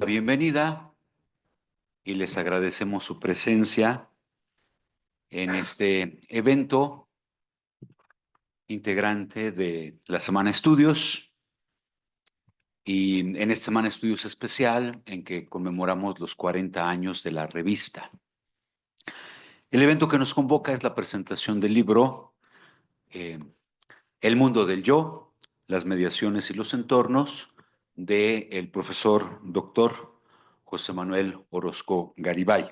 Bienvenida y les agradecemos su presencia en este evento integrante de la Semana Estudios y en esta Semana Estudios especial en que conmemoramos los 40 años de la revista. El evento que nos convoca es la presentación del libro El mundo del yo, las mediaciones y los entornos del profesor doctor José Manuel Orozco Garibay.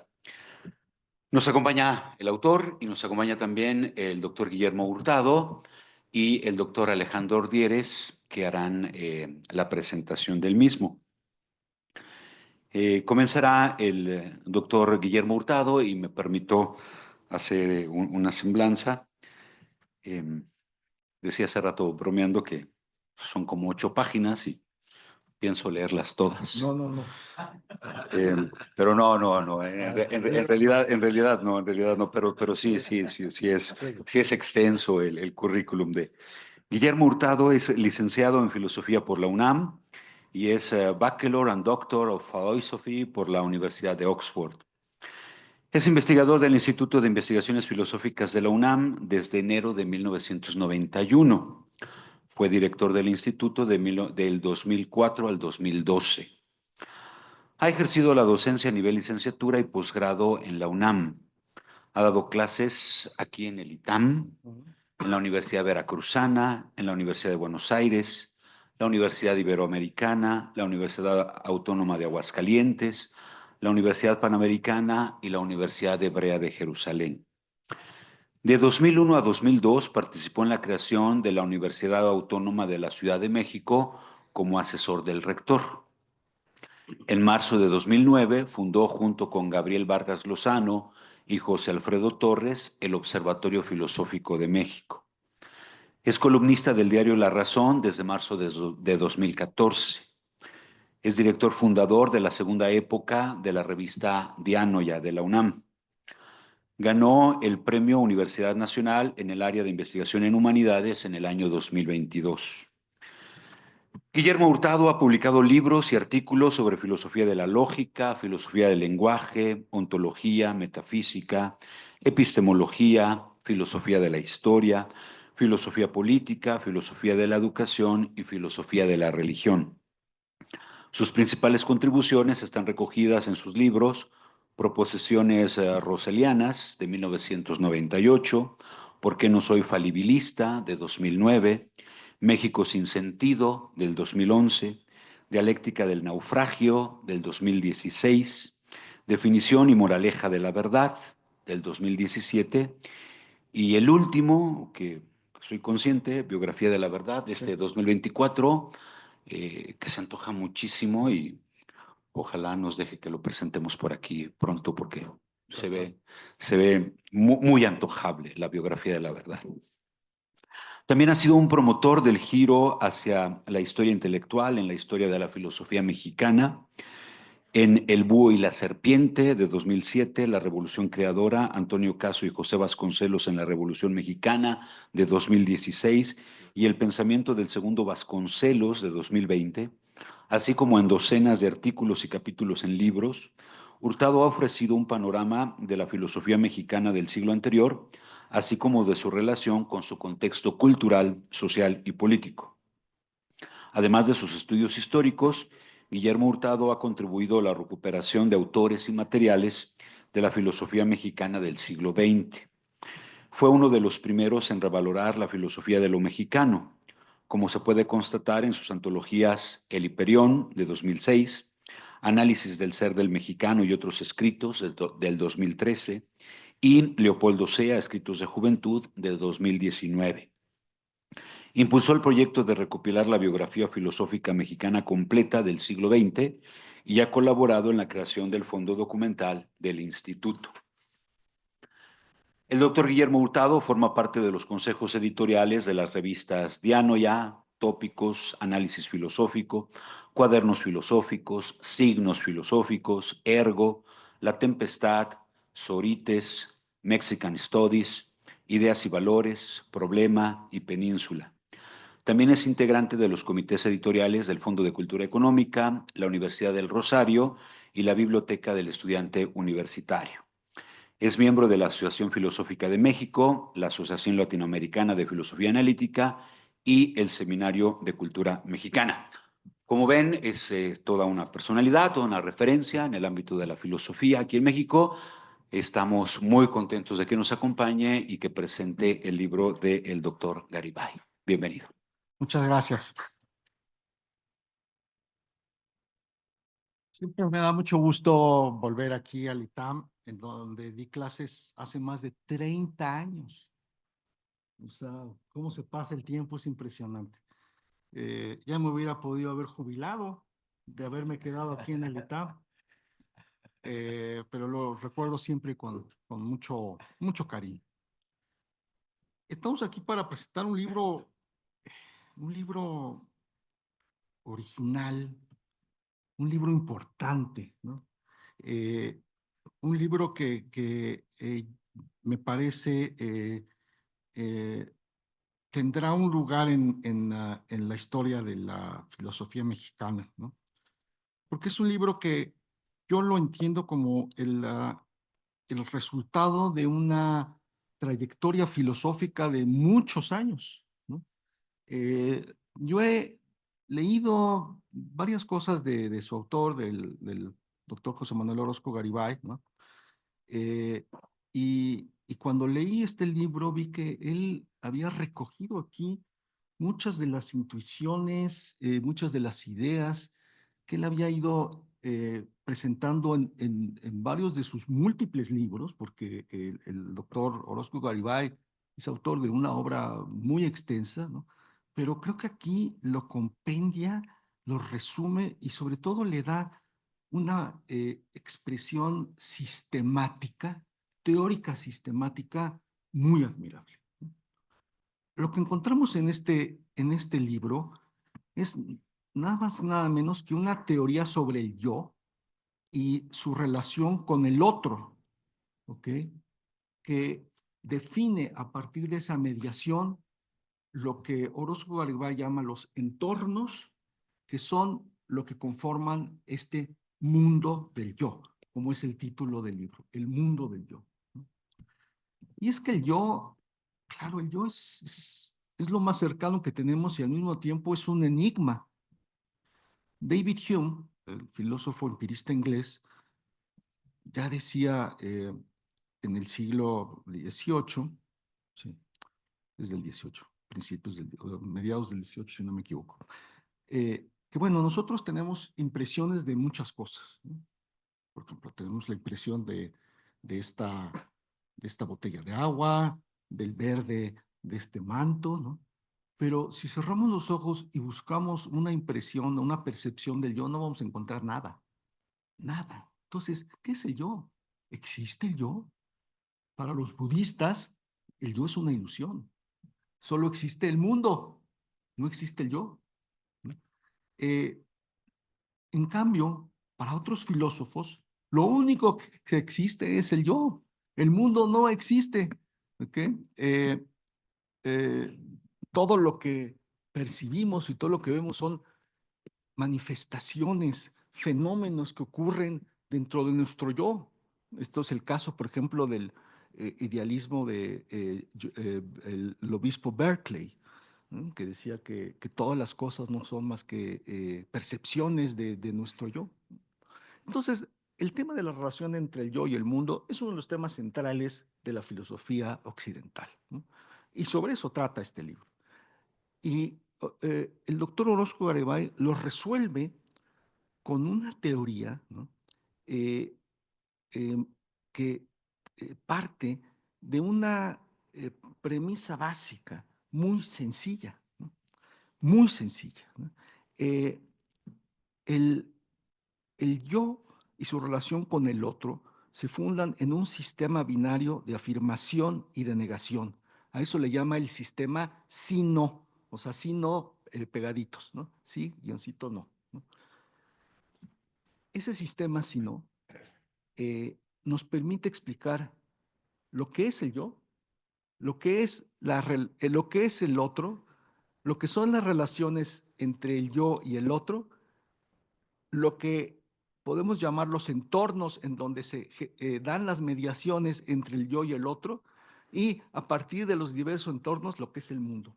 Nos acompaña el autor y nos acompaña también el doctor Guillermo Hurtado y el doctor Alejandro Ordieres, que harán la presentación del mismo. Comenzará el doctor Guillermo Hurtado y me permito hacer una semblanza. Eh, Decía hace rato bromeando que son como 8 páginas y pienso leerlas todas. No. Pero no, en realidad no, pero sí es extenso el currículum de Guillermo Hurtado. Es licenciado en Filosofía por la UNAM y es Bachelor and Doctor of Philosophy por la Universidad de Oxford. Es investigador del Instituto de Investigaciones Filosóficas de la UNAM desde enero de 1991. Fue director del instituto del 2004 al 2012. Ha ejercido la docencia a nivel licenciatura y posgrado en la UNAM. Ha dado clases aquí en el ITAM, en la Universidad Veracruzana, en la Universidad de Buenos Aires, la Universidad Iberoamericana, la Universidad Autónoma de Aguascalientes, la Universidad Panamericana y la Universidad Hebrea de Jerusalén. De 2001 a 2002 participó en la creación de la Universidad Autónoma de la Ciudad de México como asesor del rector. En marzo de 2009 fundó junto con Gabriel Vargas Lozano y José Alfredo Torres el Observatorio Filosófico de México. Es columnista del diario La Razón desde marzo de 2014. Es director fundador de la segunda época de la revista Diánoya de la UNAM. Ganó el Premio Universidad Nacional en el área de investigación en humanidades en el año 2022. Guillermo Hurtado ha publicado libros y artículos sobre filosofía de la lógica, filosofía del lenguaje, ontología, metafísica, epistemología, filosofía de la historia, filosofía política, filosofía de la educación y filosofía de la religión. Sus principales contribuciones están recogidas en sus libros Proposiciones Roselianas, de 1998, ¿Por qué no soy falibilista?, de 2009, México sin sentido, del 2011, Dialéctica del naufragio, del 2016, Definición y moraleja de la verdad, del 2017, y el último, que soy consciente, Biografía de la verdad, de este 2024, que se antoja muchísimo y ojalá nos deje que lo presentemos por aquí pronto porque se ve muy antojable la Biografía de la verdad. También ha sido un promotor del giro hacia la historia intelectual en la historia de la filosofía mexicana. En El búho y la serpiente, de 2007, La revolución creadora, Antonio Caso y José Vasconcelos en la Revolución Mexicana, de 2016, y El pensamiento del segundo Vasconcelos, de 2020, así como en docenas de artículos y capítulos en libros. Hurtado ha ofrecido un panorama de la filosofía mexicana del siglo anterior, así como de su relación con su contexto cultural, social y político. Además de sus estudios históricos, Guillermo Hurtado ha contribuido a la recuperación de autores y materiales de la filosofía mexicana del siglo XX. Fue uno de los primeros en revalorar la filosofía de lo mexicano, como se puede constatar en sus antologías El Hiperión, de 2006, Análisis del ser del mexicano y otros escritos, del 2013, y Leopoldo Sea, Escritos de Juventud, de 2019. Impulsó el proyecto de recopilar la biografía filosófica mexicana completa del siglo XX y ha colaborado en la creación del fondo documental del Instituto. El doctor Guillermo Hurtado forma parte de los consejos editoriales de las revistas Diánoya, Tópicos, Análisis Filosófico, Cuadernos Filosóficos, Signos Filosóficos, Ergo, La Tempestad, Sorites, Mexican Studies, Ideas y Valores, Problema y Península. También es integrante de los comités editoriales del Fondo de Cultura Económica, la Universidad del Rosario y la Biblioteca del Estudiante Universitario. Es miembro de la Asociación Filosófica de México, la Asociación Latinoamericana de Filosofía Analítica y el Seminario de Cultura Mexicana. Como ven, es toda una personalidad, toda una referencia en el ámbito de la filosofía aquí en México. Estamos muy contentos de que nos acompañe y que presente el libro del doctor Garibay. Bienvenido. Muchas gracias. Siempre me da mucho gusto volver aquí al ITAM, en donde di clases hace más de 30 años. O sea, cómo se pasa el tiempo es impresionante. Ya me hubiera podido haber jubilado de haberme quedado aquí en el ITAM, pero lo recuerdo siempre con mucho cariño. Estamos aquí para presentar un libro original, un libro importante, ¿no? Eh, un libro que me parece tendrá un lugar en la historia de la filosofía mexicana, ¿no? Porque es un libro que yo lo entiendo como el resultado de una trayectoria filosófica de muchos años, ¿no? Yo he leído varias cosas de su autor, del doctor José Manuel Orozco Garibay, ¿no? Eh, y cuando leí este libro vi que él había recogido aquí muchas de las intuiciones, muchas de las ideas que él había ido presentando en varios de sus múltiples libros, porque el doctor Orozco Garibay es autor de una obra muy extensa, ¿no? Pero creo que aquí lo compendia, lo resume y sobre todo le da una expresión sistemática, teórica sistemática, muy admirable. Lo que encontramos en este libro es nada más, nada menos que una teoría sobre el yo y su relación con el otro, ¿ok? Que define a partir de esa mediación lo que Orozco Garibay llama los entornos, que son lo que conforman este mundo del yo, como es el título del libro, el mundo del yo. Y es que el yo, claro, el yo es lo más cercano que tenemos y al mismo tiempo es un enigma. David Hume, el filósofo empirista inglés, ya decía en el siglo XVIII, sí, desde el XVIII, principios del, mediados del XVIII, si no me equivoco, que bueno, nosotros tenemos impresiones de muchas cosas, ¿no? Por ejemplo, tenemos la impresión de esta botella de agua, del verde de este manto, ¿no? Pero si cerramos los ojos y buscamos una impresión, una percepción del yo, no vamos a encontrar nada, nada. Entonces, ¿qué es el yo? ¿Existe el yo? Para los budistas, el yo es una ilusión. Solo existe el mundo, no existe el yo, ¿no? Eh, En cambio, para otros filósofos, lo único que existe es el yo. El mundo no existe. ¿Ok? Eh, eh, Todo lo que percibimos y todo lo que vemos son manifestaciones, fenómenos que ocurren dentro de nuestro yo. Esto es el caso, por ejemplo, del idealismo de el obispo Berkeley, ¿no? Que decía que todas las cosas no son más que percepciones de nuestro yo. Entonces, el tema de la relación entre el yo y el mundo es uno de los temas centrales de la filosofía occidental, ¿no? Y sobre eso trata este libro. Y el doctor Orozco Garibay lo resuelve con una teoría, ¿no? eh, eh, que parte de una eh, premisa básica muy sencilla, ¿no? Muy sencilla, ¿no? Eh, el, el yo y su relación con el otro se fundan en un sistema binario de afirmación y de negación. A eso le llama el sistema sí-no, o sea, sí-no pegaditos, ¿no? Sí, guioncito no, ¿no? Ese sistema sí-no nos permite explicar lo que es el yo, lo que es, lo que es el otro lo que son las relaciones entre el yo y el otro, lo que podemos llamar los entornos en donde se dan las mediaciones entre el yo y el otro, y a partir de los diversos entornos, lo que es el mundo.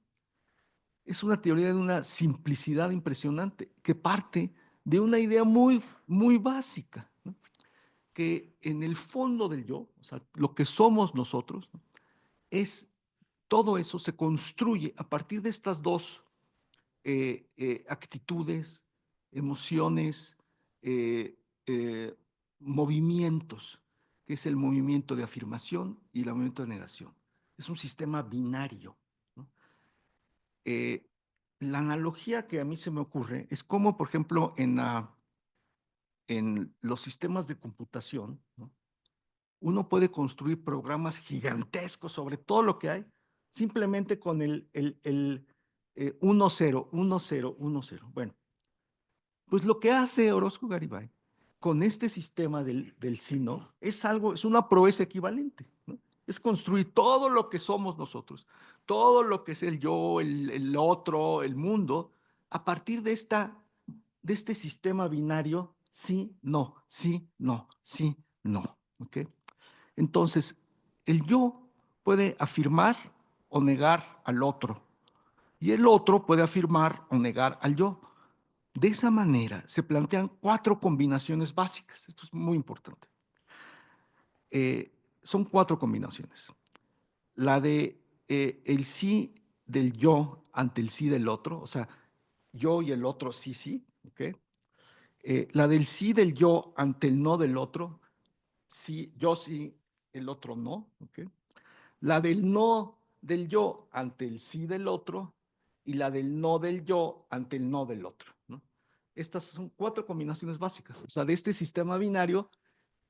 Es una teoría de una simplicidad impresionante que parte de una idea muy, muy básica, ¿no? Que en el fondo del yo, o sea, lo que somos nosotros, ¿no? Es todo eso se construye a partir de estas dos actitudes, emociones, eh, eh, movimientos, que es el movimiento de afirmación y el movimiento de negación. Es un sistema binario, ¿no? La analogía que a mí se me ocurre es como, por ejemplo, en los sistemas de computación, ¿no? Uno puede construir programas gigantescos sobre todo lo que hay, simplemente con el 1, 0, 1, 0, 1, 0. Bueno, pues lo que hace Orozco Garibay con este sistema del sino es algo, es una proeza equivalente, ¿no? Es construir todo lo que somos nosotros, todo lo que es el yo, el otro, el mundo, a partir de este sistema binario, sí, no, sí, no, sí, no. ¿Ok? Entonces, el yo puede afirmar o negar al otro, y el otro puede afirmar o negar al yo. De esa manera se plantean 4 combinaciones básicas. Esto es muy importante. Son 4 combinaciones. La de el sí del yo ante el sí del otro, o sea, yo y el otro sí, sí, ¿ok? La del sí del yo ante el no del otro, sí, yo sí, el otro no, ¿ok? La del no del yo ante el sí del otro y la del no del yo ante el no del otro, ¿no? Estas son 4 combinaciones básicas. O sea, de este sistema binario,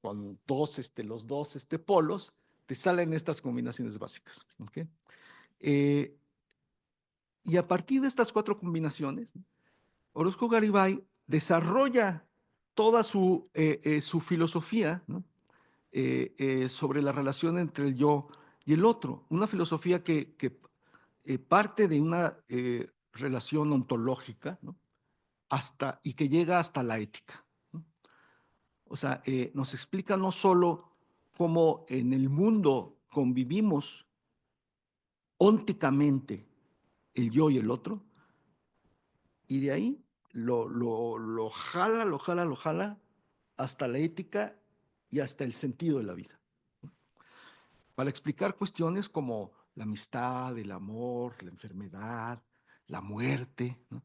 con los dos polos, te salen estas combinaciones básicas. ¿Ok? Eh, y a partir de estas 4 combinaciones, Orozco Garibay desarrolla toda su filosofía, ¿no? Sobre la relación entre el yo y el otro. Una filosofía que parte de una relación ontológica, ¿no? Y que llega hasta la ética, ¿no? O sea, nos explica no solo cómo en el mundo convivimos ónticamente el yo y el otro, y de ahí lo jala, lo jala hasta la ética y hasta el sentido de la vida, para explicar cuestiones como la amistad, el amor, la enfermedad, la muerte, ¿no?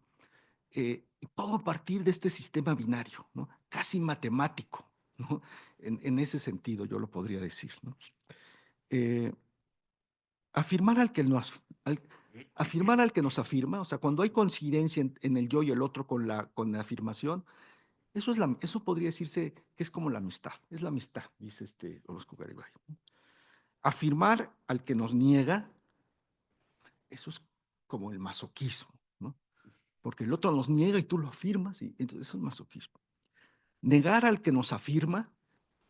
Todo a partir de este sistema binario, ¿no? Casi matemático, ¿no? En ese sentido yo lo podría decir, ¿no? Eh, afirmar afirmar al que nos afirma, o sea, cuando hay coincidencia en el yo y el otro con la afirmación, eso podría decirse que es como la amistad, es la amistad, dice Orozco Garibay. Afirmar al que nos niega, eso es como el masoquismo, ¿no? Porque el otro nos niega y tú lo afirmas, y entonces eso es masoquismo. Negar al que nos afirma,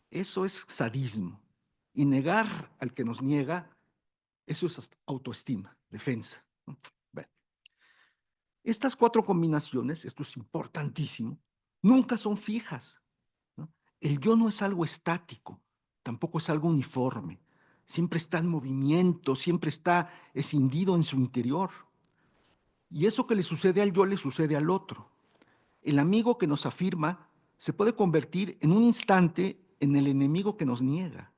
eso es sadismo. Y negar al que nos niega, eso es autoestima, defensa, ¿no? Bueno, estas 4 combinaciones, esto es importantísimo, nunca son fijas, ¿no? El yo no es algo estático, tampoco es algo uniforme. Siempre está en movimiento, siempre está escindido en su interior. Y eso que le sucede al yo le sucede al otro. El amigo que nos afirma se puede convertir en un instante en el enemigo que nos niega.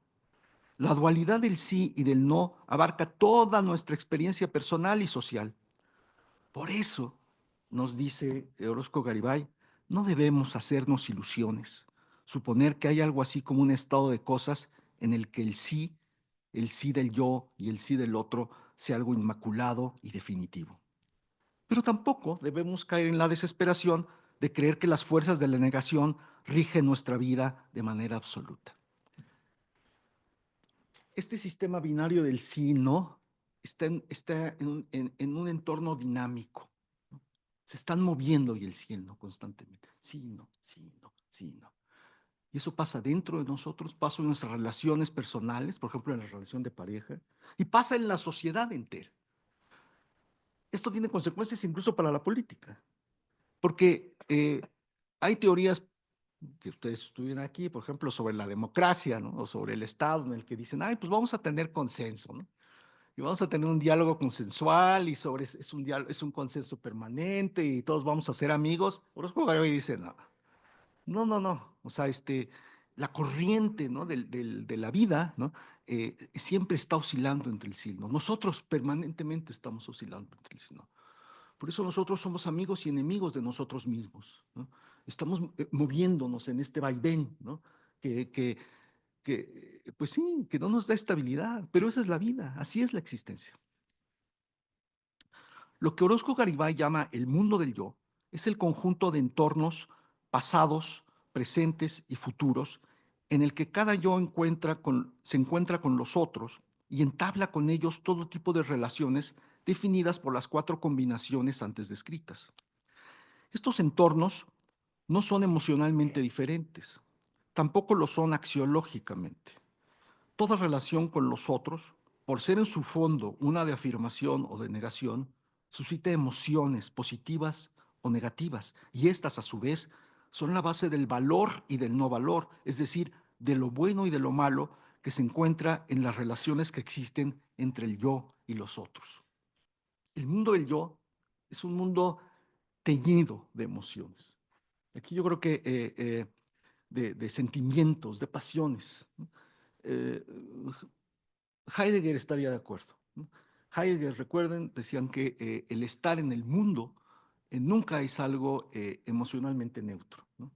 La dualidad del sí y del no abarca toda nuestra experiencia personal y social. Por eso, nos dice Orozco Garibay, no debemos hacernos ilusiones, suponer que hay algo así como un estado de cosas en el que el sí del yo y el sí del otro, sea algo inmaculado y definitivo. Pero tampoco debemos caer en la desesperación de creer que las fuerzas de la negación rigen nuestra vida de manera absoluta. Este sistema binario del sí y no está en un entorno dinámico, ¿no? Se están moviendo y el sí y el no constantemente. Sí, no, sí, no, sí, no. Y eso pasa dentro de nosotros, pasa en nuestras relaciones personales, por ejemplo, en la relación de pareja, y pasa en la sociedad entera. esto tiene consecuencias incluso para la política, porque hay teorías que ustedes estuvieron aquí, por ejemplo, sobre la democracia, ¿no? O sobre el Estado, en el que dicen, ay, pues vamos a tener consenso, ¿no? Y vamos a tener un diálogo consensual y sobre es un consenso permanente y todos vamos a ser amigos. Orozco Garibay dice, no, no, no, no. O sea, la corriente, ¿no? De la vida, ¿no? Siempre está oscilando entre el sí, ¿no? Nosotros permanentemente estamos oscilando entre el sí, ¿no? Por eso nosotros somos amigos y enemigos de nosotros mismos, ¿no? Estamos moviéndonos en este vaivén, ¿no? Que, que, pues sí, que no nos da estabilidad, pero esa es la vida, así es la existencia. Lo que Orozco Garibay llama el mundo del yo es el conjunto de entornos pasados, presentes y futuros en el que cada yo se encuentra con los otros y entabla con ellos todo tipo de relaciones definidas por las 4 combinaciones antes descritas. Estos entornos no son emocionalmente diferentes, tampoco lo son axiológicamente. Toda relación con los otros, por ser en su fondo una de afirmación o de negación, suscita emociones positivas o negativas, y estas a su vez son la base del valor y del no valor, es decir, de lo bueno y de lo malo que se encuentra en las relaciones que existen entre el yo y los otros. El mundo del yo es un mundo teñido de emociones. Aquí yo creo que de sentimientos, de pasiones. Eh, Heidegger estaría de acuerdo, ¿no? Heidegger, recuerden, decían que el estar en el mundo nunca es algo emocionalmente neutro, ¿no?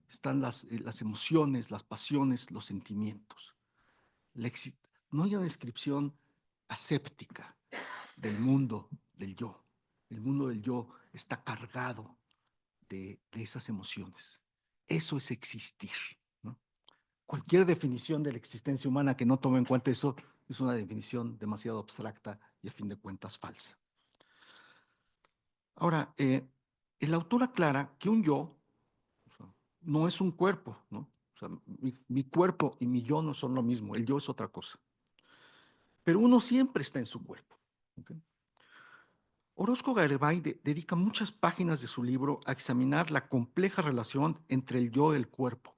Están las emociones, las pasiones, los sentimientos. No hay una descripción aséptica del mundo del yo. El mundo del yo está cargado de esas emociones. Eso es existir, ¿no? Cualquier definición de la existencia humana que no tome en cuenta eso es una definición demasiado abstracta y a fin de cuentas falsa. Ahora, el autor aclara que un yo, o sea, no es un cuerpo, ¿no? O sea, mi cuerpo y mi yo no son lo mismo, el yo es otra cosa. Pero uno siempre está en su cuerpo. ¿Okay? Orozco Garibay dedica muchas páginas de su libro a examinar la compleja relación entre el yo y el cuerpo,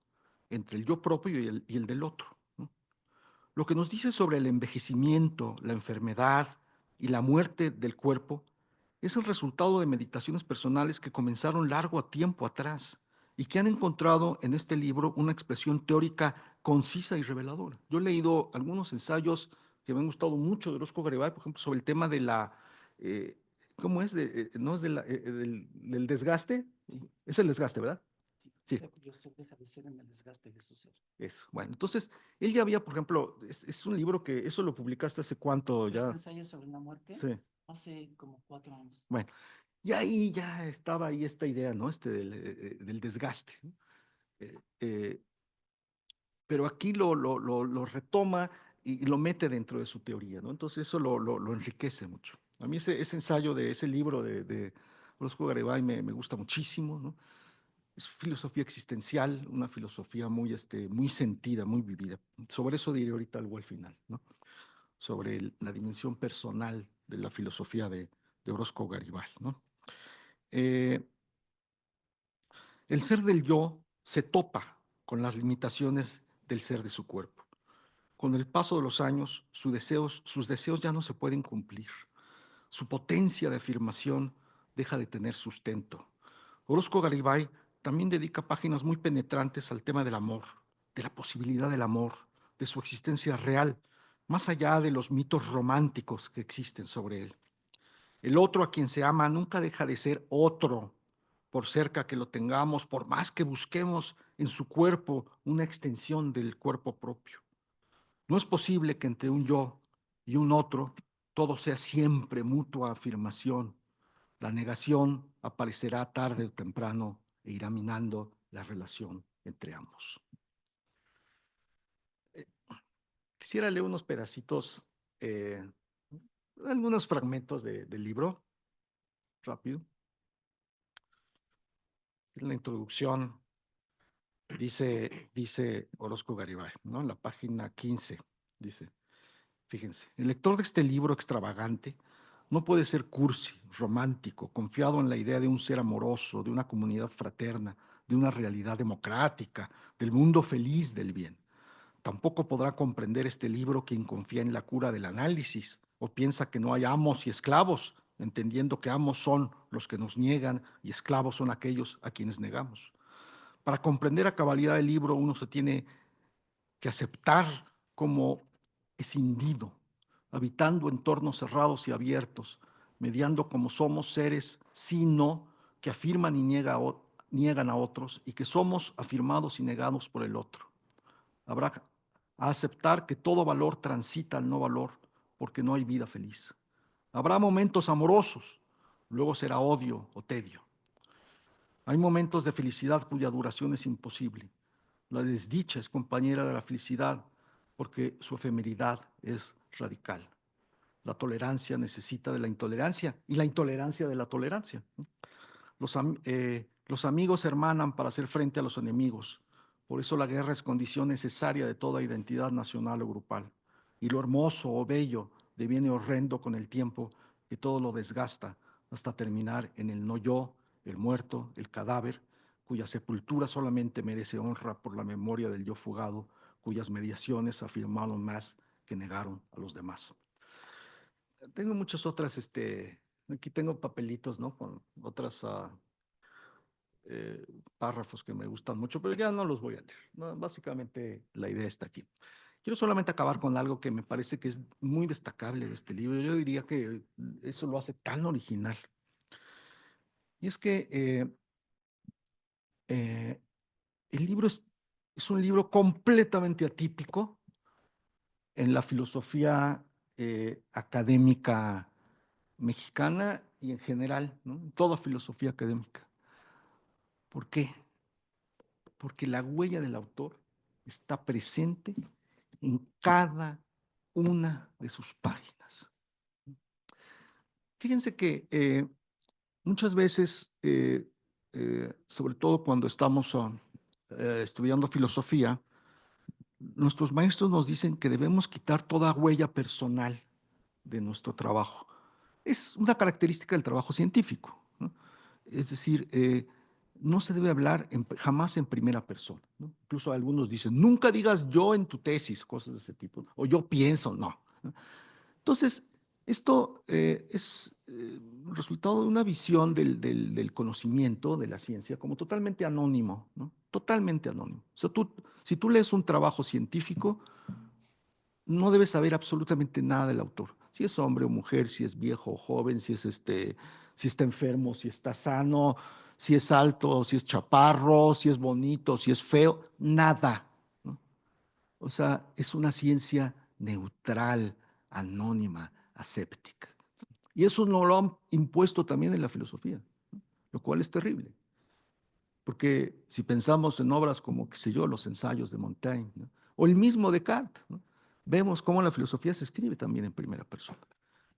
entre el yo propio y el del otro, ¿no? Lo que nos dice sobre el envejecimiento, la enfermedad y la muerte del cuerpo es el resultado de meditaciones personales que comenzaron largo tiempo atrás y que han encontrado en este libro una expresión teórica concisa y reveladora. Yo he leído algunos ensayos que me han gustado mucho de Orozco Garibay, por ejemplo, sobre el tema de la, eh, ¿cómo es? ¿No es del desgaste? Es el desgaste, ¿verdad? Sí. Yo deja de ser en el desgaste de su ser. Eso. Bueno, entonces, él ya había, por ejemplo, es un libro que, eso lo publicaste hace cuánto Este ya. ensayo sobre la muerte, Sí. hace como 4 años. Bueno, y ahí ya estaba ahí esta idea, ¿no? Del desgaste, ¿no? Eh, eh, pero aquí lo retoma y lo mete dentro de su teoría, ¿no? Entonces eso lo enriquece mucho. A mí ese ensayo de ese libro de Orozco Garibay me gusta muchísimo, ¿no? Es filosofía existencial, una filosofía muy, muy sentida, muy vivida. Sobre eso diré ahorita algo al final, ¿no? Sobre la dimensión personal de la filosofía de Orozco Garibay, ¿no? Eh, el ser del yo se topa con las limitaciones del ser de su cuerpo. Con el paso de los años, sus deseos ya no se pueden cumplir. Su potencia de afirmación deja de tener sustento. Orozco Garibay también dedica páginas muy penetrantes al tema del amor, de la posibilidad del amor, de su existencia real, más allá de los mitos románticos que existen sobre él. El otro a quien se ama nunca deja de ser otro, por cerca que lo tengamos, por más que busquemos en su cuerpo una extensión del cuerpo propio. No es posible que entre un yo y un otro todo sea siempre mutua afirmación. La negación aparecerá tarde o temprano e irá minando la relación entre ambos. Eh, Quisiera leer unos pedacitos, eh, algunos fragmentos del libro, rápido. En la introducción dice Orozco Garibay, ¿no? En la página 15, dice, fíjense, el lector de este libro extravagante no puede ser cursi, romántico, confiado en la idea de un ser amoroso, de una comunidad fraterna, de una realidad democrática, del mundo feliz del bien. Tampoco podrá comprender este libro quien confía en la cura del análisis o piensa que no hay amos y esclavos, entendiendo que amos son los que nos niegan y esclavos son aquellos a quienes negamos. Para comprender a cabalidad el libro, uno se tiene que aceptar como escindido, habitando entornos cerrados y abiertos, mediando como somos seres sí no, que afirman y niegan a otros, y que somos afirmados y negados por el otro. Habrá a aceptar que todo valor transita al no valor, porque no hay vida feliz. Habrá momentos amorosos, luego será odio o tedio. Hay momentos de felicidad cuya duración es imposible. La desdicha es compañera de la felicidad porque su efemeridad es radical. La tolerancia necesita de la intolerancia y la intolerancia de la tolerancia. Los amigos hermanan para hacer frente a los enemigos. Por eso la guerra es condición necesaria de toda identidad nacional o grupal. Y lo hermoso o bello deviene horrendo con el tiempo que todo lo desgasta hasta terminar en el no yo, el muerto, el cadáver, cuya sepultura solamente merece honra por la memoria del yo fugado, cuyas mediaciones afirmaron más que negaron a los demás. Tengo muchas otras, aquí tengo papelitos, ¿no? Con otras párrafos que me gustan mucho, pero ya no los voy a leer, ¿no? Básicamente la idea está aquí. Quiero solamente acabar con algo que me parece que es muy destacable de este libro. Yo diría que eso lo hace tan original. Y es que el libro es un libro completamente atípico en la filosofía académica mexicana y en general, ¿no? En toda filosofía académica. ¿Por qué? Porque la huella del autor está presente en cada una de sus páginas. Fíjense que muchas veces, sobre todo cuando estamos estudiando filosofía, nuestros maestros nos dicen que debemos quitar toda huella personal de nuestro trabajo. Es una característica del trabajo científico, ¿no? Es decir, no se debe hablar jamás en primera persona, ¿no? Incluso algunos dicen, nunca digas yo en tu tesis, cosas de ese tipo, o yo pienso, no. Entonces, esto es resultado de una visión del conocimiento, de la ciencia, como totalmente anónimo, ¿no? Totalmente anónimo. O sea, si tú lees un trabajo científico, no debes saber absolutamente nada del autor. Si es hombre o mujer, si es viejo o joven, si está enfermo, si está sano, si es alto, si es chaparro, si es bonito, si es feo, nada, ¿no? O sea, es una ciencia neutral, anónima, aséptica. Y eso nos lo han impuesto también en la filosofía, ¿no? Lo cual es terrible. Porque si pensamos en obras como, qué sé yo, los ensayos de Montaigne, ¿no? O el mismo Descartes, ¿no? Vemos cómo la filosofía se escribe también en primera persona.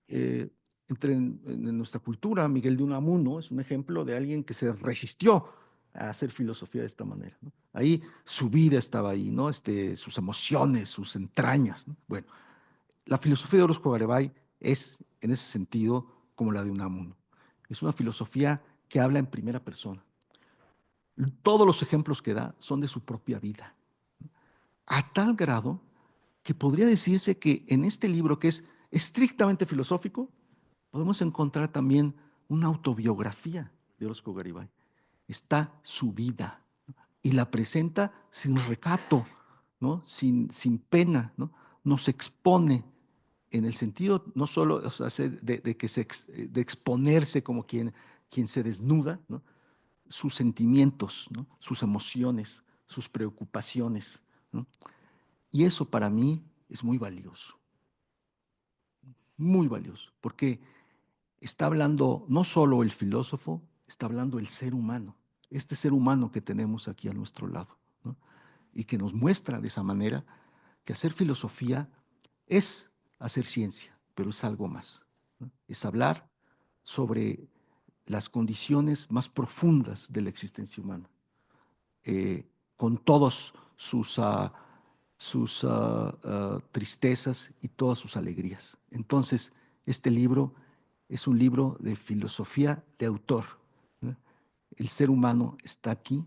Eh, en nuestra cultura, Miguel de Unamuno es un ejemplo de alguien que se resistió a hacer filosofía de esta manera, ¿no? Ahí su vida estaba ahí, ¿no? Sus emociones, sus entrañas, ¿no? Bueno, la filosofía de Orozco Garibay es, en ese sentido, como la de Unamuno. Es una filosofía que habla en primera persona. Todos los ejemplos que da son de su propia vida, a tal grado que podría decirse que en este libro, que es estrictamente filosófico, podemos encontrar también una autobiografía de Orozco Garibay. Está su vida, ¿no? Y la presenta sin recato, ¿no? Sin pena, ¿no? Nos expone en el sentido no solo, o sea, de exponerse como quien se desnuda, ¿no? Sus sentimientos, ¿no? Sus emociones, sus preocupaciones, ¿no? Y eso para mí es muy valioso, porque está hablando no solo el filósofo, está hablando el ser humano, este ser humano que tenemos aquí a nuestro lado, ¿no? Y que nos muestra de esa manera que hacer filosofía es hacer ciencia, pero es algo más, ¿no? Es hablar sobre las condiciones más profundas de la existencia humana, con todos sus tristezas y todas sus alegrías. Entonces, este libro es un libro de filosofía de autor, ¿no? El ser humano está aquí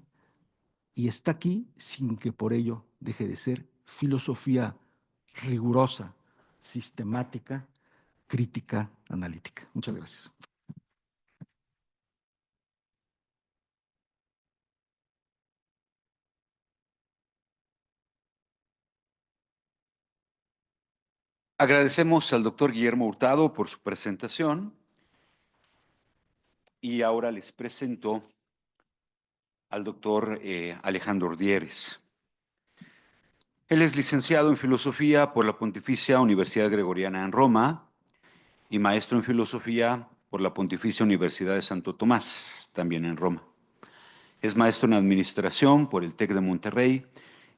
y está aquí sin que por ello deje de ser filosofía rigurosa, sistemática, crítica, analítica. Muchas gracias. Agradecemos al doctor Guillermo Hurtado por su presentación y ahora les presento al doctor Alejandro Ordieres. Él es licenciado en Filosofía por la Pontificia Universidad Gregoriana en Roma y maestro en Filosofía por la Pontificia Universidad de Santo Tomás, también en Roma. Es maestro en Administración por el TEC de Monterrey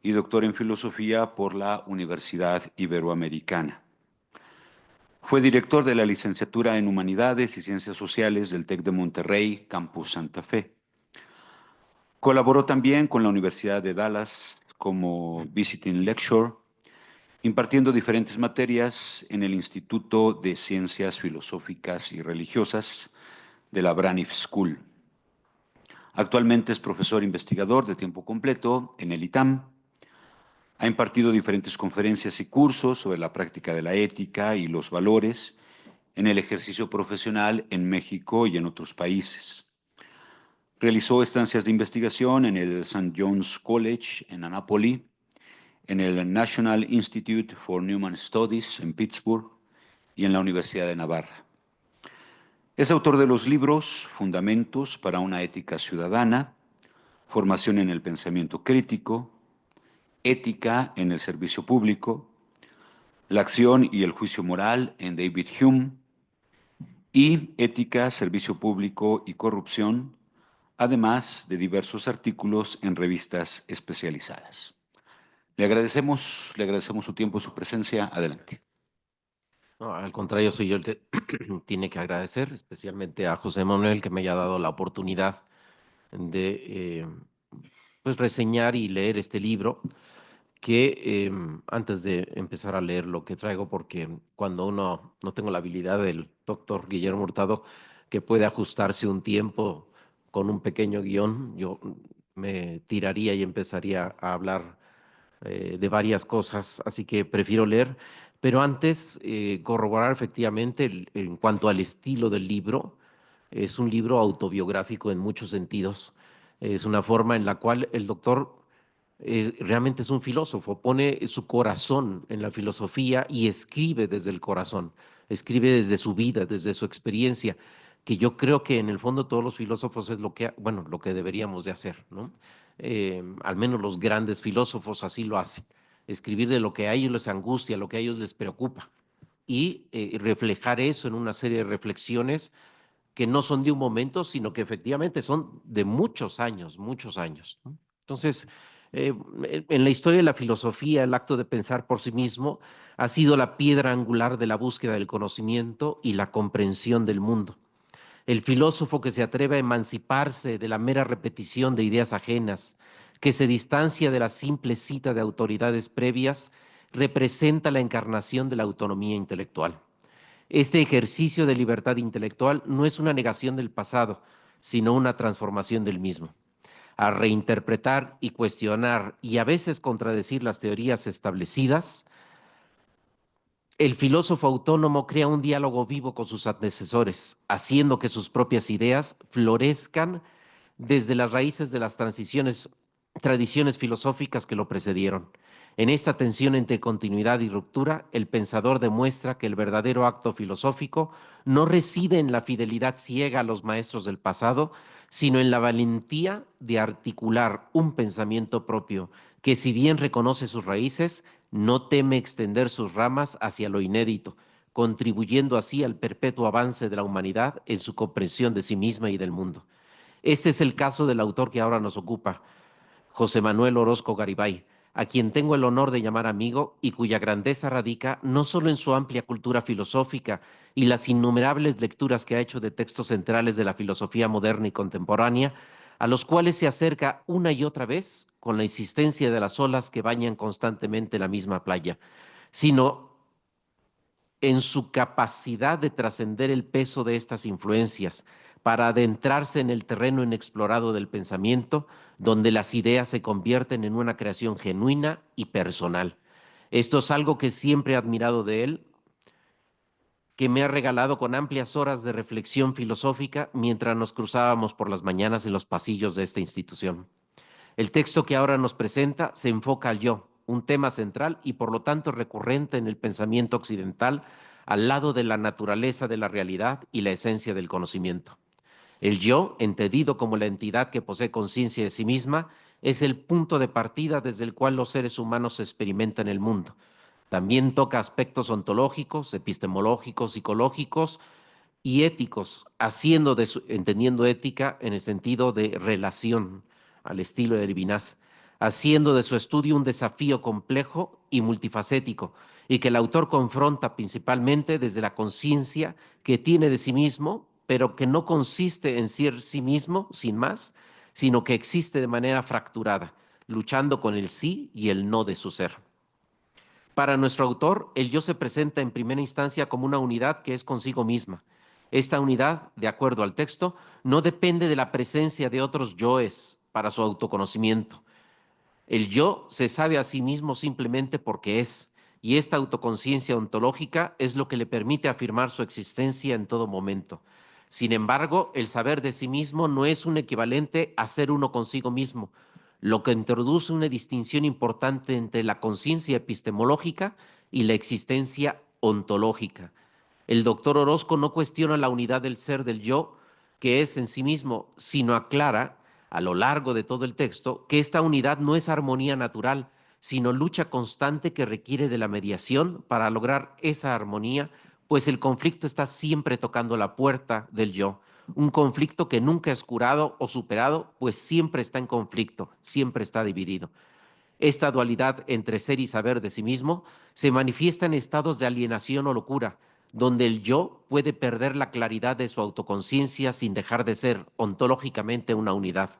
y doctor en Filosofía por la Universidad Iberoamericana. Fue director de la licenciatura en Humanidades y Ciencias Sociales del TEC de Monterrey, Campus Santa Fe. Colaboró también con la Universidad de Dallas como visiting lecturer, impartiendo diferentes materias en el Instituto de Ciencias Filosóficas y Religiosas de la Braniff School. Actualmente es profesor investigador de tiempo completo en el ITAM. Ha impartido diferentes conferencias y cursos sobre la práctica de la ética y los valores en el ejercicio profesional en México y en otros países. Realizó estancias de investigación en el St. John's College en Annapolis, en el National Institute for Newman Studies en Pittsburgh y en la Universidad de Navarra. Es autor de los libros Fundamentos para una ética ciudadana, Formación en el pensamiento crítico, Ética en el servicio público, La acción y el juicio moral en David Hume y Ética, servicio público y corrupción, además de diversos artículos en revistas especializadas. Le agradecemos su tiempo, su presencia. Adelante. No, al contrario, soy yo el que tiene que agradecer, especialmente a José Manuel, que me haya dado la oportunidad de pues reseñar y leer este libro, que antes de empezar a leer lo que traigo, porque cuando uno no tengo la habilidad del doctor Guillermo Hurtado, que puede ajustarse un tiempo con un pequeño guión, yo me tiraría y empezaría a hablar de varias cosas, así que prefiero leer. Pero antes, corroborar efectivamente en cuanto al estilo del libro. Es un libro autobiográfico en muchos sentidos. Es una forma en la cual el doctor realmente es un filósofo, pone su corazón en la filosofía y escribe desde el corazón, escribe desde su vida, desde su experiencia, que yo creo que en el fondo todos los filósofos es lo que, bueno, lo que deberíamos de hacer, ¿no? Al menos los grandes filósofos así lo hacen, escribir de lo que a ellos les angustia, lo que a ellos les preocupa y reflejar eso en una serie de reflexiones que no son de un momento, sino que efectivamente son de muchos años, muchos años, ¿no? Entonces, en la historia de la filosofía, el acto de pensar por sí mismo ha sido la piedra angular de la búsqueda del conocimiento y la comprensión del mundo. El filósofo que se atreve a emanciparse de la mera repetición de ideas ajenas, que se distancia de la simple cita de autoridades previas, representa la encarnación de la autonomía intelectual. Este ejercicio de libertad intelectual no es una negación del pasado, sino una transformación del mismo. A reinterpretar y cuestionar y a veces contradecir las teorías establecidas, el filósofo autónomo crea un diálogo vivo con sus antecesores, haciendo que sus propias ideas florezcan desde las raíces de las tradiciones filosóficas que lo precedieron. En esta tensión entre continuidad y ruptura, el pensador demuestra que el verdadero acto filosófico no reside en la fidelidad ciega a los maestros del pasado, sino en la valentía de articular un pensamiento propio que, si bien reconoce sus raíces, no teme extender sus ramas hacia lo inédito, contribuyendo así al perpetuo avance de la humanidad en su comprensión de sí misma y del mundo. Este es el caso del autor que ahora nos ocupa, José Manuel Orozco Garibay, a quien tengo el honor de llamar amigo y cuya grandeza radica no solo en su amplia cultura filosófica y las innumerables lecturas que ha hecho de textos centrales de la filosofía moderna y contemporánea, a los cuales se acerca una y otra vez con la insistencia de las olas que bañan constantemente la misma playa, sino en su capacidad de trascender el peso de estas influencias para adentrarse en el terreno inexplorado del pensamiento, donde las ideas se convierten en una creación genuina y personal. Esto es algo que siempre he admirado de él, que me ha regalado con amplias horas de reflexión filosófica mientras nos cruzábamos por las mañanas en los pasillos de esta institución. El texto que ahora nos presenta se enfoca al yo, un tema central y por lo tanto recurrente en el pensamiento occidental, al lado de la naturaleza de la realidad y la esencia del conocimiento. El yo, entendido como la entidad que posee conciencia de sí misma, es el punto de partida desde el cual los seres humanos experimentan el mundo. También toca aspectos ontológicos, epistemológicos, psicológicos y éticos, entendiendo ética en el sentido de relación, al estilo de Levinas, haciendo de su estudio un desafío complejo y multifacético, y que el autor confronta principalmente desde la conciencia que tiene de sí mismo, pero que no consiste en ser sí mismo, sin más, sino que existe de manera fracturada, luchando con el sí y el no de su ser. Para nuestro autor, el yo se presenta en primera instancia como una unidad que es consigo misma. Esta unidad, de acuerdo al texto, no depende de la presencia de otros yoes para su autoconocimiento. El yo se sabe a sí mismo simplemente porque es, y esta autoconciencia ontológica es lo que le permite afirmar su existencia en todo momento. Sin embargo, el saber de sí mismo no es un equivalente a ser uno consigo mismo, lo que introduce una distinción importante entre la conciencia epistemológica y la existencia ontológica. El doctor Orozco no cuestiona la unidad del ser del yo, que es en sí mismo, sino aclara a lo largo de todo el texto que esta unidad no es armonía natural, sino lucha constante que requiere de la mediación para lograr esa armonía, pues el conflicto está siempre tocando la puerta del yo, un conflicto que nunca es curado o superado, pues siempre está en conflicto, siempre está dividido. Esta dualidad entre ser y saber de sí mismo se manifiesta en estados de alienación o locura, donde el yo puede perder la claridad de su autoconciencia sin dejar de ser ontológicamente una unidad.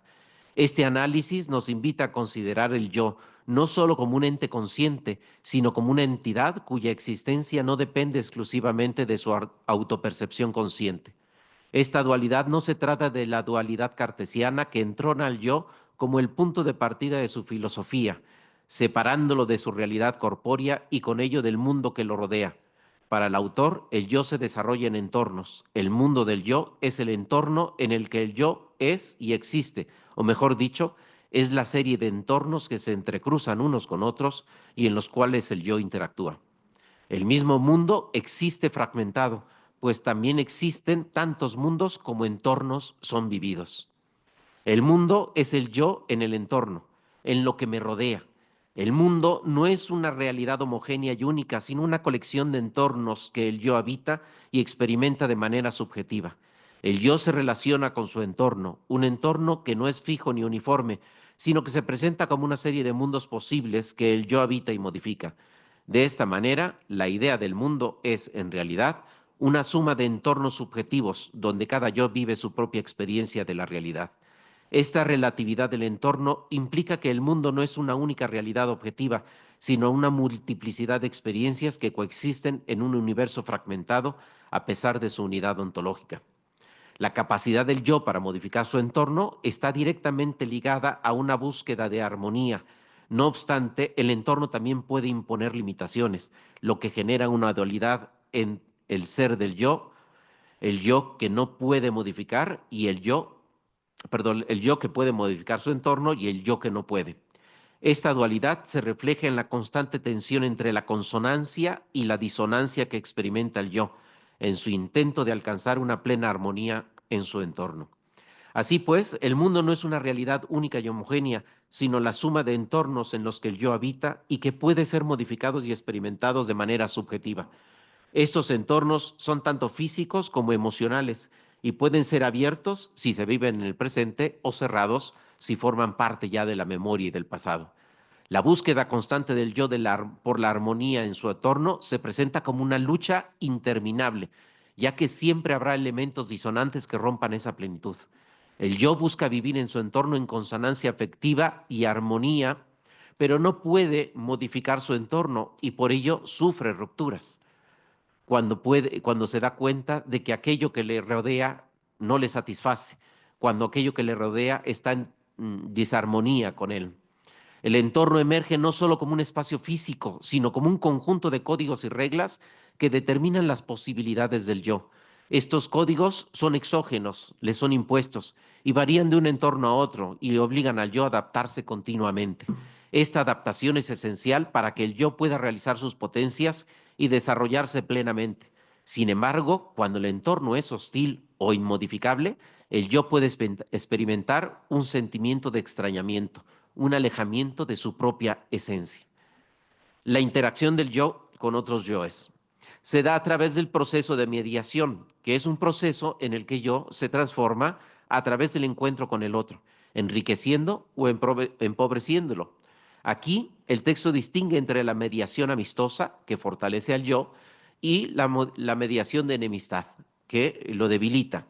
Este análisis nos invita a considerar el yo no solo como un ente consciente, sino como una entidad cuya existencia no depende exclusivamente de su autopercepción consciente. Esta dualidad no se trata de la dualidad cartesiana que entrona al yo como el punto de partida de su filosofía, separándolo de su realidad corpórea y con ello del mundo que lo rodea. Para el autor, el yo se desarrolla en entornos. El mundo del yo es el entorno en el que el yo es y existe, o mejor dicho, es la serie de entornos que se entrecruzan unos con otros y en los cuales el yo interactúa. El mismo mundo existe fragmentado, pues también existen tantos mundos como entornos son vividos. El mundo es el yo en el entorno, en lo que me rodea. El mundo no es una realidad homogénea y única, sino una colección de entornos que el yo habita y experimenta de manera subjetiva. El yo se relaciona con su entorno, un entorno que no es fijo ni uniforme, sino que se presenta como una serie de mundos posibles que el yo habita y modifica. De esta manera, la idea del mundo es, en realidad, una suma de entornos subjetivos donde cada yo vive su propia experiencia de la realidad. Esta relatividad del entorno implica que el mundo no es una única realidad objetiva, sino una multiplicidad de experiencias que coexisten en un universo fragmentado a pesar de su unidad ontológica. La capacidad del yo para modificar su entorno está directamente ligada a una búsqueda de armonía. No obstante, el entorno también puede imponer limitaciones, lo que genera una dualidad en el ser del yo, el yo que no puede modificar y el yo que puede modificar su entorno y el yo que no puede. Esta dualidad se refleja en la constante tensión entre la consonancia y la disonancia que experimenta el yo, en su intento de alcanzar una plena armonía en su entorno. Así pues, el mundo no es una realidad única y homogénea, sino la suma de entornos en los que el yo habita y que puede ser modificados y experimentados de manera subjetiva. Estos entornos son tanto físicos como emocionales y pueden ser abiertos si se viven en el presente o cerrados si forman parte ya de la memoria y del pasado. La búsqueda constante del yo por la armonía en su entorno se presenta como una lucha interminable, ya que siempre habrá elementos disonantes que rompan esa plenitud. El yo busca vivir en su entorno en consonancia afectiva y armonía, pero no puede modificar su entorno y por ello sufre rupturas. cuando se da cuenta de que aquello que le rodea no le satisface, cuando aquello que le rodea está en disarmonía con él. El entorno emerge no solo como un espacio físico, sino como un conjunto de códigos y reglas que determinan las posibilidades del yo. Estos códigos son exógenos, le son impuestos y varían de un entorno a otro y obligan al yo a adaptarse continuamente. Esta adaptación es esencial para que el yo pueda realizar sus potencias y desarrollarse plenamente. Sin embargo, cuando el entorno es hostil o inmodificable, el yo puede experimentar un sentimiento de extrañamiento, un alejamiento de su propia esencia. La interacción del yo con otros yoes se da a través del proceso de mediación, que es un proceso en el que yo se transforma a través del encuentro con el otro, enriqueciendo o empobreciéndolo. Aquí el texto distingue entre la mediación amistosa, que fortalece al yo, y la mediación de enemistad, que lo debilita,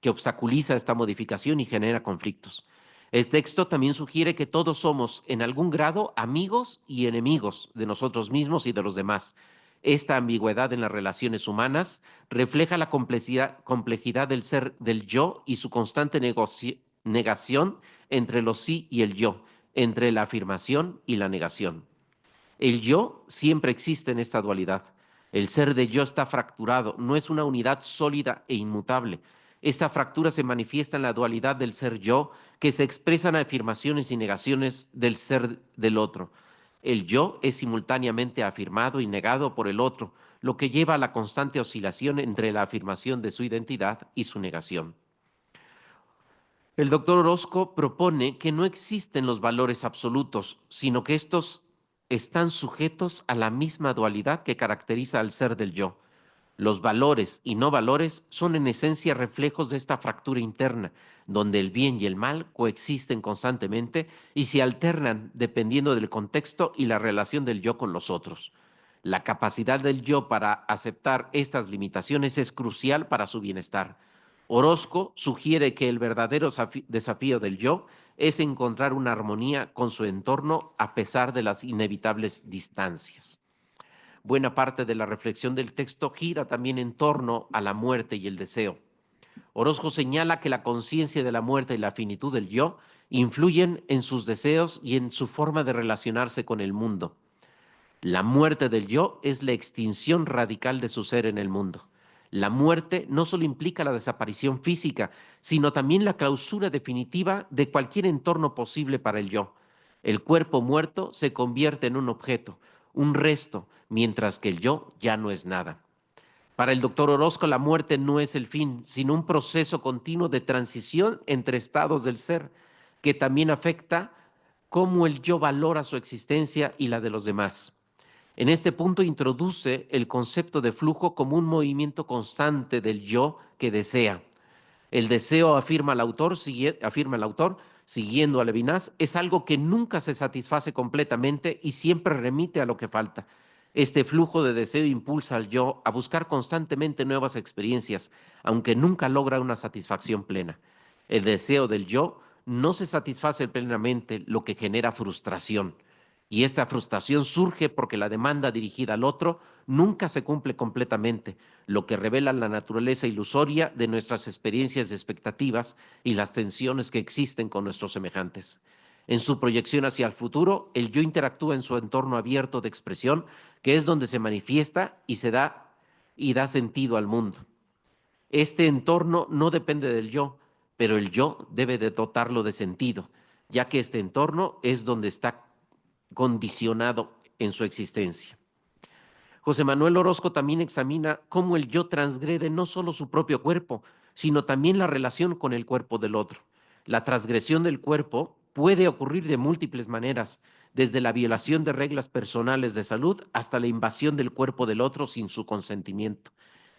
que obstaculiza esta modificación y genera conflictos. El texto también sugiere que todos somos en algún grado amigos y enemigos de nosotros mismos y de los demás. Esta ambigüedad en las relaciones humanas refleja la complejidad del ser del yo y su constante negación entre los sí y el yo, entre la afirmación y la negación. El yo siempre existe en esta dualidad. El ser de yo está fracturado, no es una unidad sólida e inmutable. Esta fractura se manifiesta en la dualidad del ser yo, que se expresan afirmaciones y negaciones del ser del otro. El yo es simultáneamente afirmado y negado por el otro, lo que lleva a la constante oscilación entre la afirmación de su identidad y su negación. El doctor Orozco propone que no existen los valores absolutos, sino que estos están sujetos a la misma dualidad que caracteriza al ser del yo. Los valores y no valores son en esencia reflejos de esta fractura interna, donde el bien y el mal coexisten constantemente y se alternan dependiendo del contexto y la relación del yo con los otros. La capacidad del yo para aceptar estas limitaciones es crucial para su bienestar. Orozco sugiere que el verdadero desafío del yo es encontrar una armonía con su entorno a pesar de las inevitables distancias. Buena parte de la reflexión del texto gira también en torno a la muerte y el deseo. Orozco señala que la conciencia de la muerte y la finitud del yo influyen en sus deseos y en su forma de relacionarse con el mundo. La muerte del yo es la extinción radical de su ser en el mundo. La muerte no solo implica la desaparición física, sino también la clausura definitiva de cualquier entorno posible para el yo. El cuerpo muerto se convierte en un objeto, un resto, mientras que el yo ya no es nada. Para el doctor Orozco, la muerte no es el fin, sino un proceso continuo de transición entre estados del ser, que también afecta cómo el yo valora su existencia y la de los demás. En este punto introduce el concepto de flujo como un movimiento constante del yo que desea. El deseo, afirma el autor, siguiendo a Levinas, es algo que nunca se satisface completamente y siempre remite a lo que falta. Este flujo de deseo impulsa al yo a buscar constantemente nuevas experiencias, aunque nunca logra una satisfacción plena. El deseo del yo no se satisface plenamente, lo que genera frustración. Y esta frustración surge porque la demanda dirigida al otro nunca se cumple completamente, lo que revela la naturaleza ilusoria de nuestras experiencias y expectativas y las tensiones que existen con nuestros semejantes. En su proyección hacia el futuro, el yo interactúa en su entorno abierto de expresión, que es donde se manifiesta y da sentido al mundo. Este entorno no depende del yo, pero el yo debe de dotarlo de sentido, ya que este entorno es donde está condicionado en su existencia. José Manuel Orozco también examina cómo el yo transgrede no solo su propio cuerpo, sino también la relación con el cuerpo del otro. La transgresión del cuerpo puede ocurrir de múltiples maneras, desde la violación de reglas personales de salud hasta la invasión del cuerpo del otro sin su consentimiento.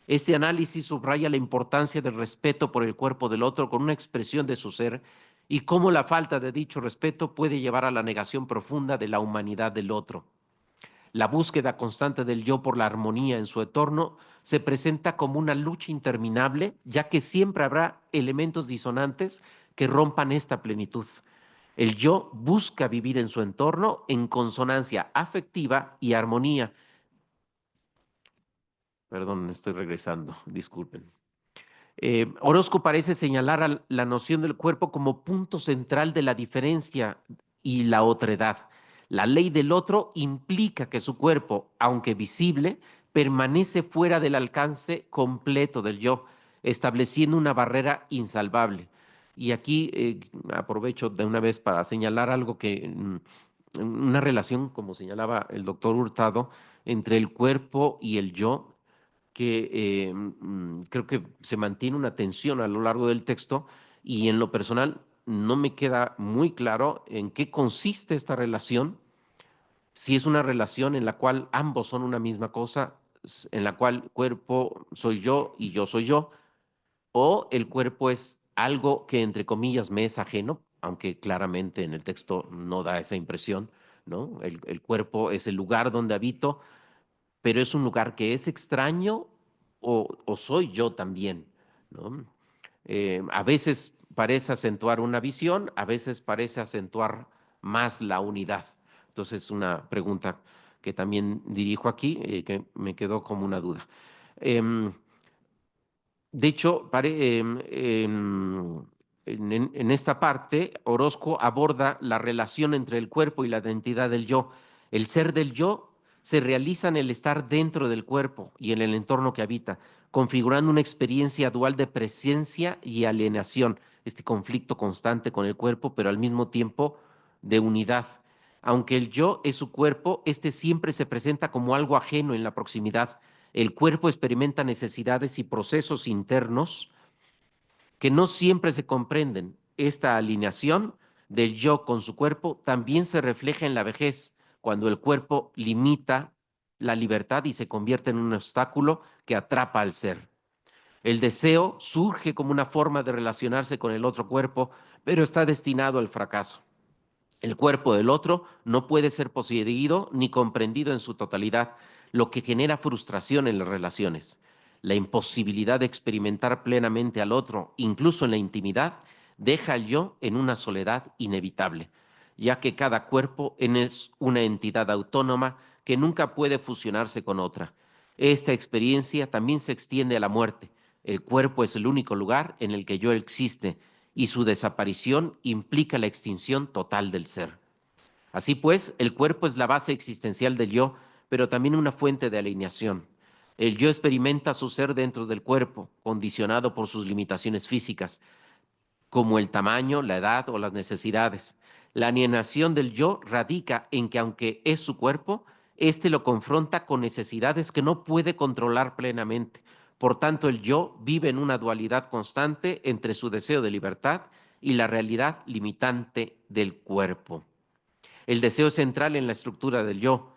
Este análisis subraya la importancia del respeto por el cuerpo del otro con una expresión de su ser y cómo la falta de dicho respeto puede llevar a la negación profunda de la humanidad del otro. La búsqueda constante del yo por la armonía en su entorno se presenta como una lucha interminable, ya que siempre habrá elementos disonantes que rompan esta plenitud. El yo busca vivir en su entorno en consonancia afectiva y armonía, Perdón, estoy regresando, disculpen. Orozco parece señalar a la noción del cuerpo como punto central de la diferencia y la otredad. La ley del otro implica que su cuerpo, aunque visible, permanece fuera del alcance completo del yo, estableciendo una barrera insalvable. Y aquí aprovecho de una vez para señalar algo que, una relación, como señalaba el doctor Hurtado, entre el cuerpo y el yo, que creo que se mantiene una tensión a lo largo del texto y en lo personal no me queda muy claro en qué consiste esta relación, si es una relación en la cual ambos son una misma cosa, en la cual cuerpo soy yo y yo soy yo, o el cuerpo es algo que entre comillas me es ajeno, aunque claramente en el texto no da esa impresión, ¿no? El cuerpo es el lugar donde habito, pero es un lugar que es extraño o soy yo también, ¿no? A veces parece acentuar una visión, a veces parece acentuar más la unidad. Entonces, una pregunta que también dirijo aquí, que me quedó como una duda. Em, de hecho, en esta parte, Orozco aborda la relación entre el cuerpo y la identidad del yo. El ser del yo se realiza en el estar dentro del cuerpo y en el entorno que habita, configurando una experiencia dual de presencia y alienación, este conflicto constante con el cuerpo, pero al mismo tiempo de unidad. Aunque el yo es su cuerpo, este siempre se presenta como algo ajeno en la proximidad. El cuerpo experimenta necesidades y procesos internos que no siempre se comprenden. Esta alineación del yo con su cuerpo también se refleja en la vejez, cuando el cuerpo limita la libertad y se convierte en un obstáculo que atrapa al ser. El deseo surge como una forma de relacionarse con el otro cuerpo, pero está destinado al fracaso. El cuerpo del otro no puede ser poseído ni comprendido en su totalidad, lo que genera frustración en las relaciones. La imposibilidad de experimentar plenamente al otro, incluso en la intimidad, deja al yo en una soledad inevitable, ya que cada cuerpo es una entidad autónoma que nunca puede fusionarse con otra. Esta experiencia también se extiende a la muerte. El cuerpo es el único lugar en el que yo existe y su desaparición implica la extinción total del ser. Así pues, el cuerpo es la base existencial del yo, pero también una fuente de alineación. El yo experimenta su ser dentro del cuerpo, condicionado por sus limitaciones físicas, como el tamaño, la edad o las necesidades. La alienación del yo radica en que aunque es su cuerpo, éste lo confronta con necesidades que no puede controlar plenamente. Por tanto, el yo vive en una dualidad constante entre su deseo de libertad y la realidad limitante del cuerpo. El deseo es central en la estructura del yo.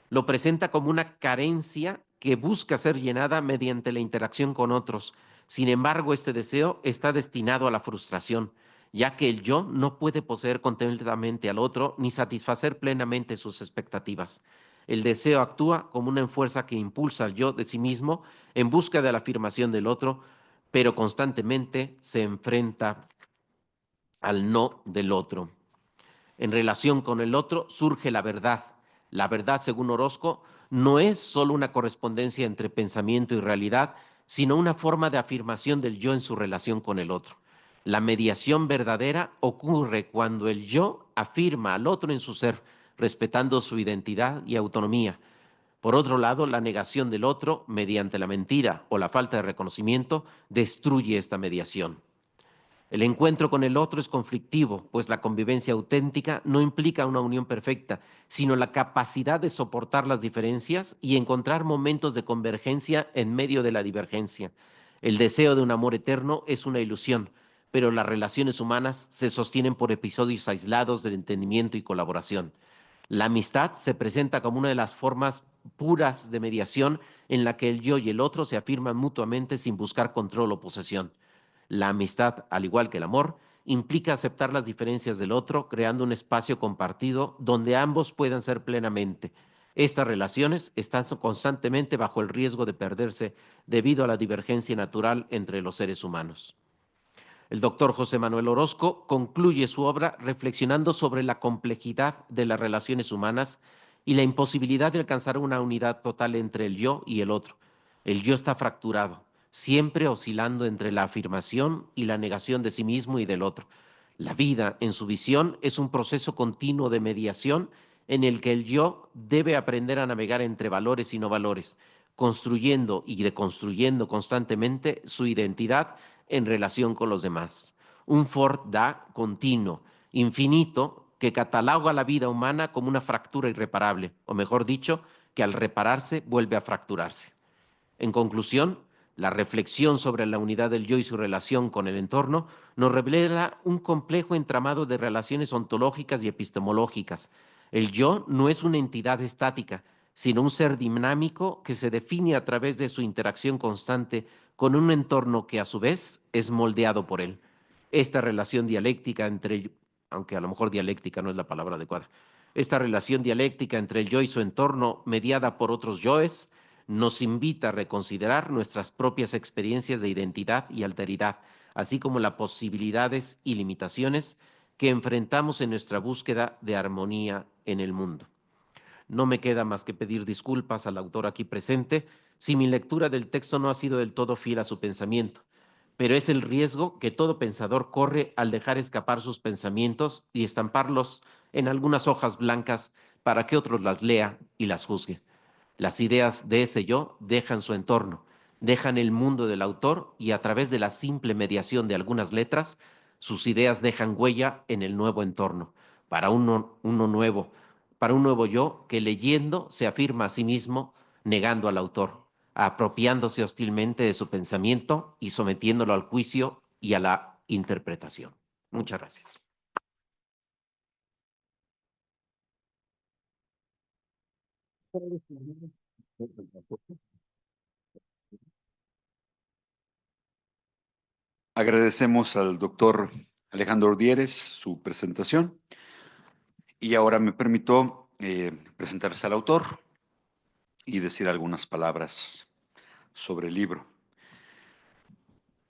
Lo presenta como una carencia que busca ser llenada mediante la interacción con otros. Sin embargo, este deseo está destinado a la frustración, ya que el yo no puede poseer completamente al otro ni satisfacer plenamente sus expectativas. El deseo actúa como una fuerza que impulsa al yo de sí mismo en busca de la afirmación del otro, pero constantemente se enfrenta al no del otro. En relación con el otro surge la verdad. La verdad, según Orozco, no es solo una correspondencia entre pensamiento y realidad, sino una forma de afirmación del yo en su relación con el otro. La mediación verdadera ocurre cuando el yo afirma al otro en su ser, respetando su identidad y autonomía. Por otro lado, la negación del otro, mediante la mentira o la falta de reconocimiento, destruye esta mediación. El encuentro con el otro es conflictivo, pues la convivencia auténtica no implica una unión perfecta, sino la capacidad de soportar las diferencias y encontrar momentos de convergencia en medio de la divergencia. El deseo de un amor eterno es una ilusión, pero las relaciones humanas se sostienen por episodios aislados del entendimiento y colaboración. La amistad se presenta como una de las formas puras de mediación en la que el yo y el otro se afirman mutuamente sin buscar control o posesión. La amistad, al igual que el amor, implica aceptar las diferencias del otro, creando un espacio compartido donde ambos puedan ser plenamente. Estas relaciones están constantemente bajo el riesgo de perderse debido a la divergencia natural entre los seres humanos. El doctor José Manuel Orozco concluye su obra reflexionando sobre la complejidad de las relaciones humanas y la imposibilidad de alcanzar una unidad total entre el yo y el otro. El yo está fracturado, siempre oscilando entre la afirmación y la negación de sí mismo y del otro. La vida, en su visión, es un proceso continuo de mediación en el que el yo debe aprender a navegar entre valores y no valores, construyendo y deconstruyendo constantemente su identidad en relación con los demás. Un Fort da continuo, infinito, que cataloga la vida humana como una fractura irreparable, o mejor dicho, que al repararse vuelve a fracturarse. En conclusión, la reflexión sobre la unidad del yo y su relación con el entorno nos revela un complejo entramado de relaciones ontológicas y epistemológicas. El yo no es una entidad estática, sino un ser dinámico que se define a través de su interacción constante con un entorno que a su vez es moldeado por él. Esta relación dialéctica entre, aunque a lo mejor dialéctica no es la palabra adecuada, esta relación dialéctica entre el yo y su entorno mediada por otros yoes, nos invita a reconsiderar nuestras propias experiencias de identidad y alteridad, así como las posibilidades y limitaciones que enfrentamos en nuestra búsqueda de armonía en el mundo. No me queda más que pedir disculpas al autor aquí presente si mi lectura del texto no ha sido del todo fiel a su pensamiento, pero es el riesgo que todo pensador corre al dejar escapar sus pensamientos y estamparlos en algunas hojas blancas para que otros las lea y las juzgue. Las ideas de ese yo dejan su entorno, dejan el mundo del autor y a través de la simple mediación de algunas letras, sus ideas dejan huella en el nuevo entorno, para para un nuevo yo que leyendo se afirma a sí mismo, negando al autor, apropiándose hostilmente de su pensamiento y sometiéndolo al juicio y a la interpretación. Muchas gracias. Agradecemos al doctor Alejandro Ordieres su presentación y ahora me permito presentarse al autor y decir algunas palabras sobre el libro.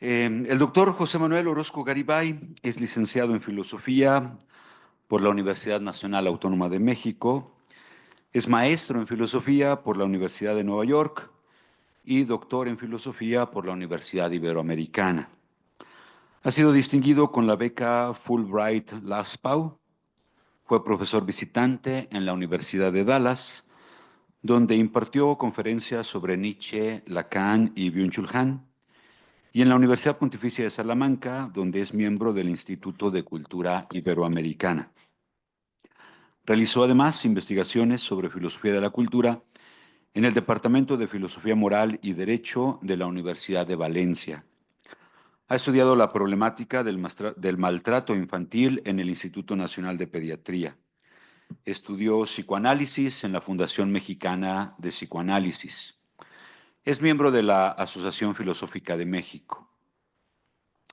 El doctor José Manuel Orozco Garibay es licenciado en Filosofía por la Universidad Nacional Autónoma de México, es maestro en Filosofía por la Universidad de Nueva York y doctor en Filosofía por la Universidad Iberoamericana. Ha sido distinguido con la beca Fulbright LASPAW. Fue profesor visitante en la Universidad de Dallas, donde impartió conferencias sobre Nietzsche, Lacan y Byung-Chul Han, y en la Universidad Pontificia de Salamanca, donde es miembro del Instituto de Cultura Iberoamericana. Realizó además investigaciones sobre filosofía de la cultura en el Departamento de Filosofía Moral y Derecho de la Universidad de Valencia. Ha estudiado la problemática del maltrato infantil en el Instituto Nacional de Pediatría. Estudió psicoanálisis en la Fundación Mexicana de Psicoanálisis. Es miembro de la Asociación Filosófica de México.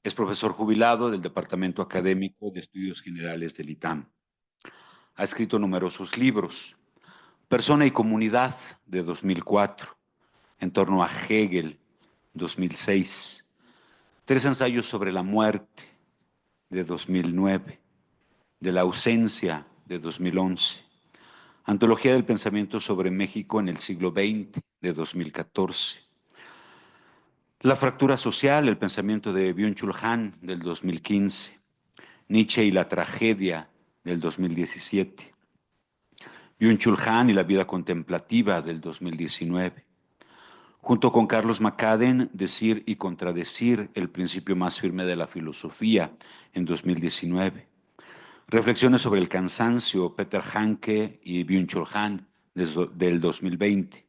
Es profesor jubilado del Departamento Académico de Estudios Generales del ITAM. Ha escrito numerosos libros. Persona y Comunidad, de 2004. En torno a Hegel, 2006. 3 ensayos sobre la muerte, de 2009. De la ausencia, de 2011. Antología del pensamiento sobre México en el siglo XX, de 2014. La fractura social, el pensamiento de Byung-Chul Han, del 2015. Nietzsche y la tragedia, del 2017. Byung-Chul Han y la vida contemplativa, del 2019. Junto con Carlos McCadden, Decir y contradecir, el principio más firme de la filosofía, en 2019. Reflexiones sobre el cansancio, Peter Hanke y Byung-Chul Han, del 2020.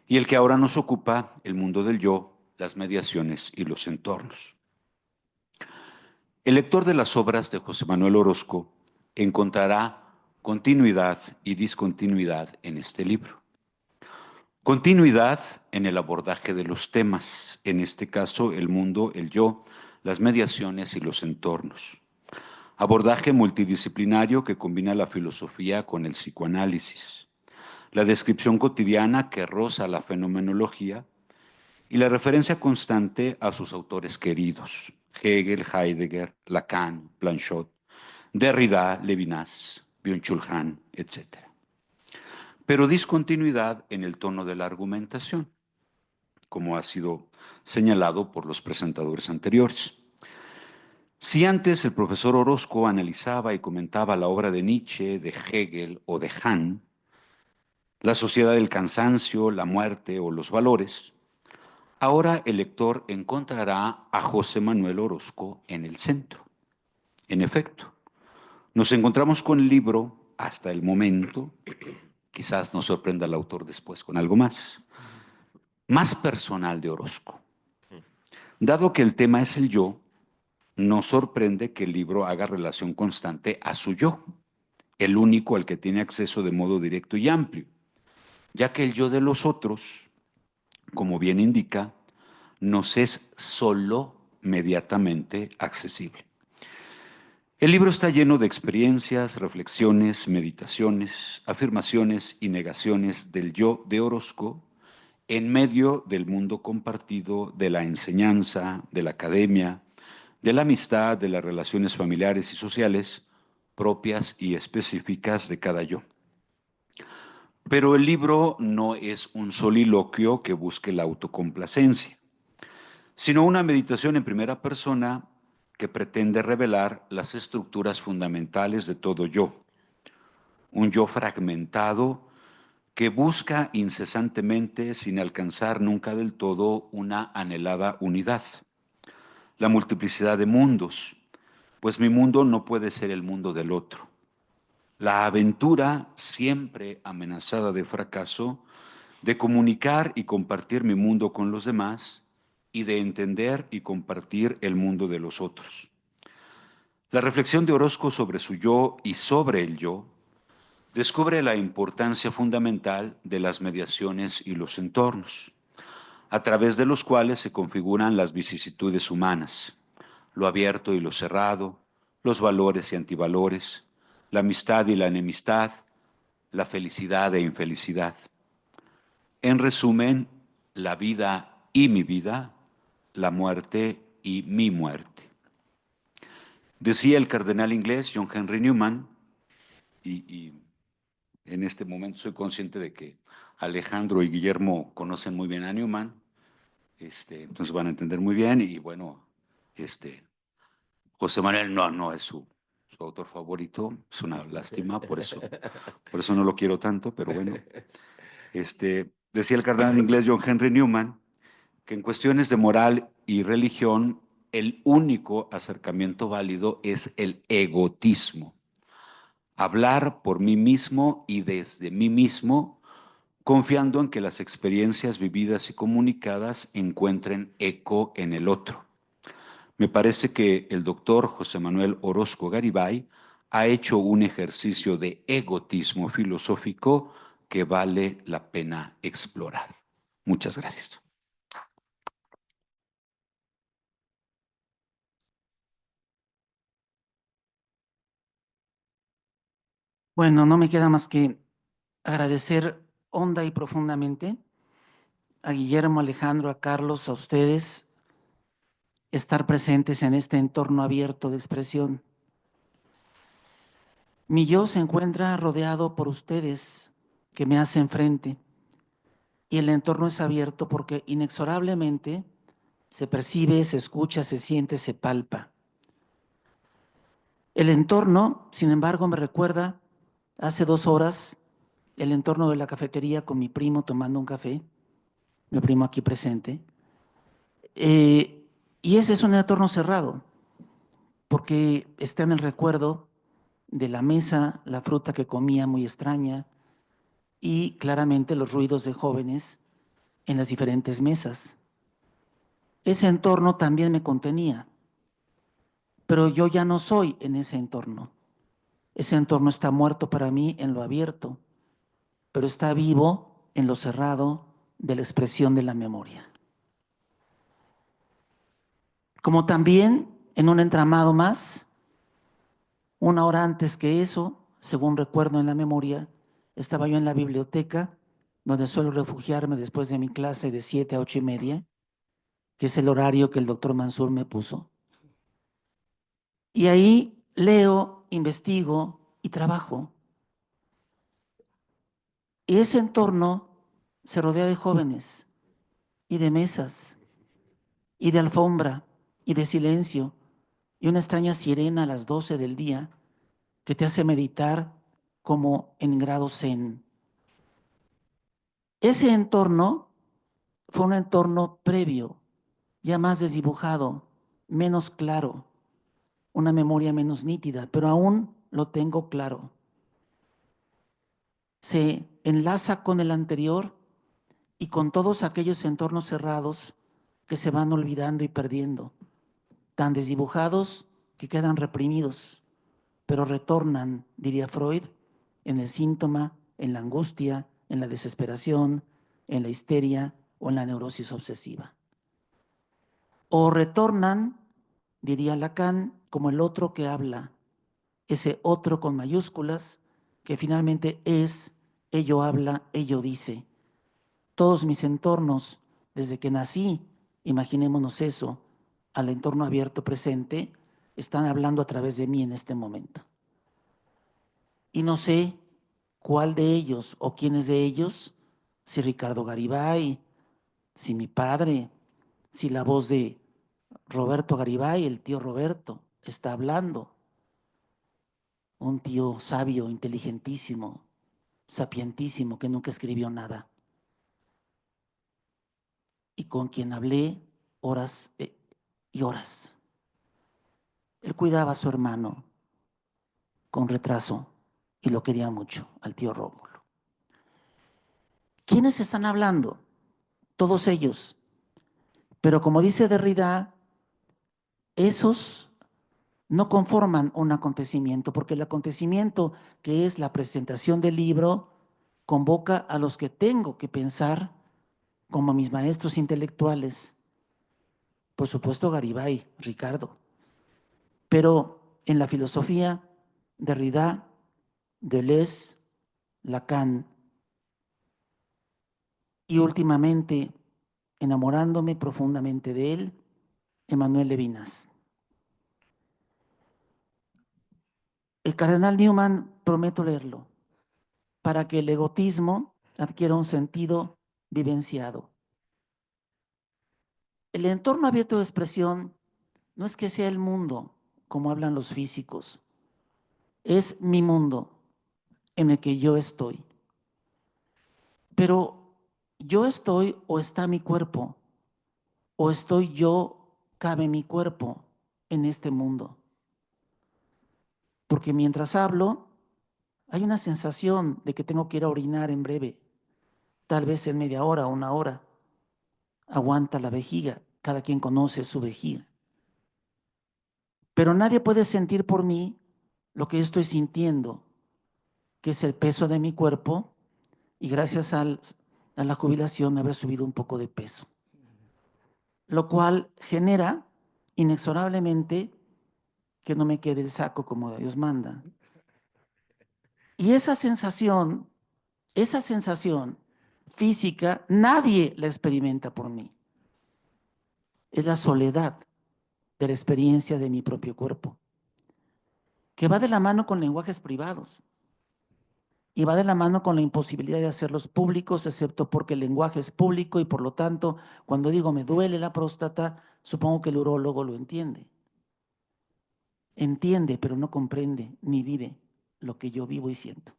Y el que ahora nos ocupa, El mundo del yo, las mediaciones y los entornos. El lector de las obras de José Manuel Orozco encontrará continuidad y discontinuidad en este libro. Continuidad en el abordaje de los temas, en este caso el mundo, el yo, las mediaciones y los entornos. Abordaje multidisciplinario que combina la filosofía con el psicoanálisis, la descripción cotidiana que roza la fenomenología y la referencia constante a sus autores queridos, Hegel, Heidegger, Lacan, Blanchot, Derrida, Levinas, Byung-Chul Han, etc. Pero discontinuidad en el tono de la argumentación. como ha sido señalado por los presentadores anteriores. Si antes el profesor Orozco analizaba y comentaba la obra de Nietzsche, de Hegel o de Hahn, la sociedad del cansancio, la muerte o los valores, ahora el lector encontrará a José Manuel Orozco en el centro. En efecto, nos encontramos con el libro hasta el momento, quizás nos sorprenda el autor después con algo más personal de Orozco. Dado que el tema es el yo, no sorprende que el libro haga relación constante a su yo, el único al que tiene acceso de modo directo y amplio, ya que el yo de los otros, como bien indica, nos es solo mediatamente accesible. El libro está lleno de experiencias, reflexiones, meditaciones, afirmaciones y negaciones del yo de Orozco en medio del mundo compartido de la enseñanza, de la academia, de la amistad, de las relaciones familiares y sociales propias y específicas de cada yo. Pero el libro no es un soliloquio que busque la autocomplacencia, sino una meditación en primera persona que pretende revelar las estructuras fundamentales de todo yo. Un yo fragmentado que busca incesantemente, sin alcanzar nunca del todo, una anhelada unidad. La multiplicidad de mundos, pues mi mundo no puede ser el mundo del otro. La aventura, siempre amenazada de fracaso, de comunicar y compartir mi mundo con los demás y de entender y compartir el mundo de los otros. La reflexión de Orozco sobre su yo y sobre el yo descubre la importancia fundamental de las mediaciones y los entornos, a través de los cuales se configuran las vicisitudes humanas, lo abierto y lo cerrado, los valores y antivalores, la amistad y la enemistad, la felicidad e infelicidad. En resumen, la vida y mi vida, la muerte y mi muerte. Decía el cardenal inglés John Henry Newman, y en este momento soy consciente de que Alejandro y Guillermo conocen muy bien a Newman, entonces van a entender muy bien, y bueno, José Manuel no es su autor favorito, es una lástima, por eso no lo quiero tanto, pero bueno. Decía el cardenal inglés John Henry Newman que en cuestiones de moral y religión el único acercamiento válido es el egotismo. Hablar por mí mismo y desde mí mismo, confiando en que las experiencias vividas y comunicadas encuentren eco en el otro. Me parece que el doctor José Manuel Orozco Garibay ha hecho un ejercicio de egotismo filosófico que vale la pena explorar. Muchas gracias. Bueno, no me queda más que agradecer honda y profundamente a Guillermo, Alejandro, a Carlos, a ustedes, estar presentes en este entorno abierto de expresión. Mi yo se encuentra rodeado por ustedes que me hacen frente y el entorno es abierto porque inexorablemente se percibe, se escucha, se siente, se palpa. El entorno, sin embargo, me recuerda hace 2 horas el entorno de la cafetería con mi primo tomando un café, mi primo aquí presente. Y ese es un entorno cerrado, porque está en el recuerdo de la mesa, la fruta que comía muy extraña y claramente los ruidos de jóvenes en las diferentes mesas. Ese entorno también me contenía, pero yo ya no soy en ese entorno. Ese entorno está muerto para mí en lo abierto, pero está vivo en lo cerrado de la expresión de la memoria. Como también en un entramado más, 1 hora antes que eso, según recuerdo en la memoria, estaba yo en la biblioteca, donde suelo refugiarme después de mi clase de 7 a 8:30, que es el horario que el doctor Mansur me puso. Y ahí leo, investigo y trabajo. Y ese entorno se rodea de jóvenes y de mesas, y de alfombra, y de silencio, y una extraña sirena a las 12 del día que te hace meditar como en grado zen. Ese entorno fue un entorno previo, ya más desdibujado, menos claro, una memoria menos nítida, pero aún lo tengo claro. Se enlaza con el anterior y con todos aquellos entornos cerrados que se van olvidando y perdiendo, tan desdibujados que quedan reprimidos, pero retornan, diría Freud, en el síntoma, en la angustia, en la desesperación, en la histeria o en la neurosis obsesiva. O retornan, diría Lacan, como el otro que habla, ese otro con mayúsculas, que finalmente es, ello habla, ello dice. Todos mis entornos, desde que nací, imaginémonos eso, al entorno abierto presente, están hablando a través de mí en este momento. Y no sé cuál de ellos o quiénes de ellos, si Ricardo Garibay, si mi padre, si la voz de Roberto Garibay, el tío Roberto, está hablando. Un tío sabio, inteligentísimo, sapientísimo, que nunca escribió nada. Y con quien hablé horas y horas. Él cuidaba a su hermano con retraso y lo quería mucho, al tío Rómulo. ¿Quiénes están hablando? Todos ellos. Pero como dice Derrida, esos no conforman un acontecimiento, porque el acontecimiento que es la presentación del libro convoca a los que tengo que pensar como mis maestros intelectuales. Por supuesto, Garibay, Ricardo. Pero en la filosofía, Derrida, Deleuze, Lacan, y últimamente, enamorándome profundamente de él, Emmanuel Levinas. El cardenal Newman, prometo leerlo, para que el egotismo adquiera un sentido vivenciado. El entorno abierto de expresión no es que sea el mundo, como hablan los físicos, es mi mundo en el que yo estoy. Pero yo estoy o está mi cuerpo, o estoy yo, cabe mi cuerpo en este mundo. Porque mientras hablo, hay una sensación de que tengo que ir a orinar en breve, tal vez en media hora o una hora. Aguanta la vejiga, cada quien conoce su vejiga. Pero nadie puede sentir por mí lo que yo estoy sintiendo, que es el peso de mi cuerpo, y gracias a la jubilación haber subido un poco de peso. Lo cual genera inexorablemente que no me quede el saco como Dios manda. Y esa sensación física, nadie la experimenta por mí. Es la soledad de la experiencia de mi propio cuerpo, que va de la mano con lenguajes privados y va de la mano con la imposibilidad de hacerlos públicos, excepto porque el lenguaje es público y por lo tanto, cuando digo me duele la próstata, supongo que el urólogo lo entiende. Entiende, pero no comprende ni vive lo que yo vivo y siento.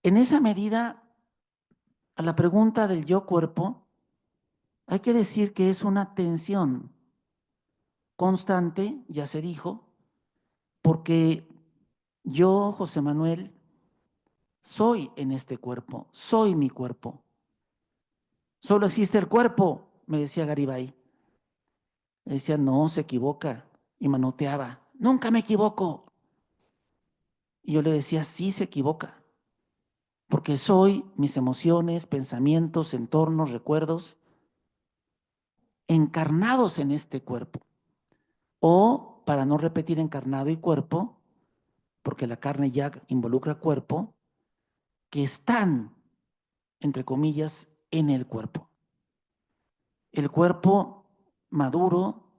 En esa medida, a la pregunta del yo cuerpo, hay que decir que es una tensión constante, ya se dijo, porque yo, José Manuel, soy en este cuerpo, soy mi cuerpo. Solo existe el cuerpo, me decía Garibay. Le decía, no, se equivoca, y manoteaba. Nunca me equivoco. Y yo le decía, sí se equivoca, porque soy mis emociones, pensamientos, entornos, recuerdos, encarnados en este cuerpo. O, para no repetir encarnado y cuerpo, porque la carne ya involucra cuerpo, que están, entre comillas, en el cuerpo. El cuerpo maduro,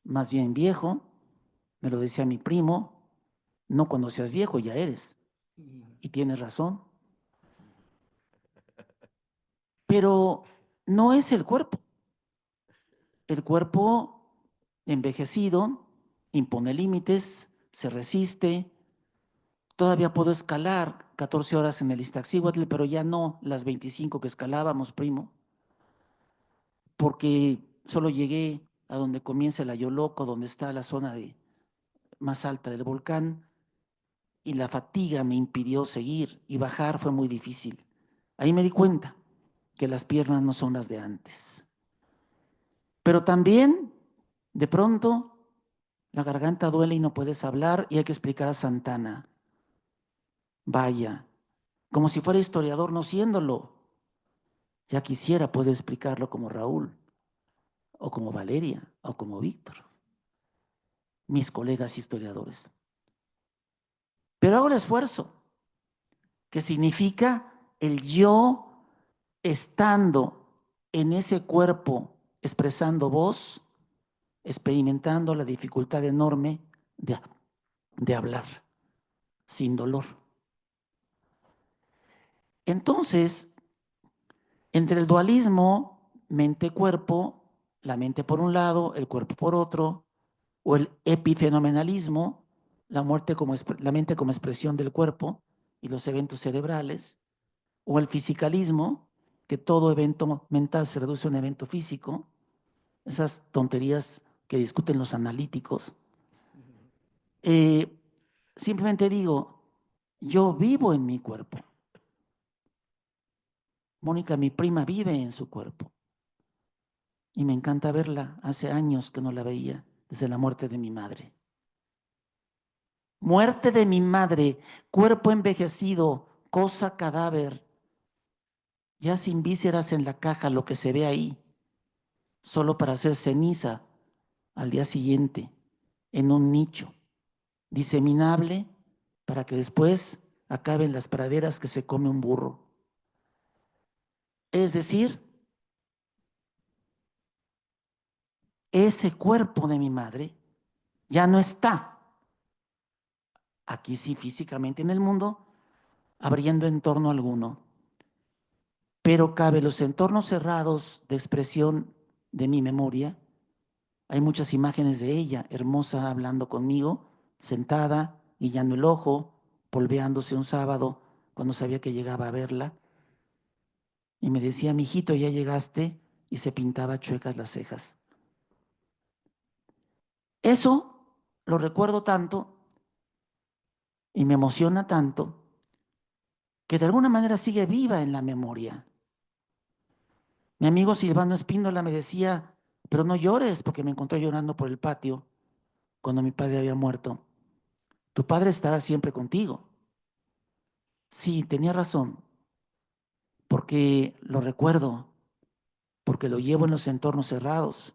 más bien viejo, me lo decía mi primo, no cuando seas viejo ya eres. Y tienes razón. Pero no es el cuerpo. El cuerpo envejecido impone límites, se resiste. Todavía puedo escalar 14 horas en el Iztaccíhuatl, pero ya no las 25 que escalábamos, primo, porque solo llegué a donde comienza el Ayoloco, donde está la zona más alta del volcán, y la fatiga me impidió seguir, y bajar fue muy difícil. Ahí me di cuenta que las piernas no son las de antes. Pero también, de pronto, la garganta duele y no puedes hablar, y hay que explicar a Santana. Vaya, como si fuera historiador, no siéndolo. Ya quisiera poder explicarlo como Raúl, o como Valeria, o como Víctor, mis colegas historiadores. Pero hago el esfuerzo, que significa el yo estando en ese cuerpo, expresando voz, experimentando la dificultad enorme de hablar sin dolor. Entonces, entre el dualismo mente-cuerpo, la mente por un lado, el cuerpo por otro, o el epifenomenalismo, la mente como expresión del cuerpo y los eventos cerebrales, o el fisicalismo, que todo evento mental se reduce a un evento físico, esas tonterías que discuten los analíticos. Simplemente digo, yo vivo en mi cuerpo. Mónica, mi prima, vive en su cuerpo. Y me encanta verla. Hace años que no la veía, desde la muerte de mi madre. Muerte de mi madre, cuerpo envejecido, cosa cadáver, ya sin vísceras en la caja, lo que se ve ahí, solo para hacer ceniza al día siguiente, en un nicho, diseminable, para que después acabe en las praderas que se come un burro. Es decir, ese cuerpo de mi madre ya no está aquí sí físicamente en el mundo, abriendo entorno alguno. Pero cabe los entornos cerrados de expresión de mi memoria. Hay muchas imágenes de ella, hermosa, hablando conmigo, sentada, guiñando el ojo, polveándose un sábado cuando sabía que llegaba a verla. Y me decía, mijito, ya llegaste, y se pintaba chuecas las cejas. Eso lo recuerdo tanto y me emociona tanto que de alguna manera sigue viva en la memoria. Mi amigo Silvano Espíndola me decía, pero no llores, porque me encontró llorando por el patio cuando mi padre había muerto. Tu padre estará siempre contigo. Sí, tenía razón, porque lo recuerdo, porque lo llevo en los entornos cerrados,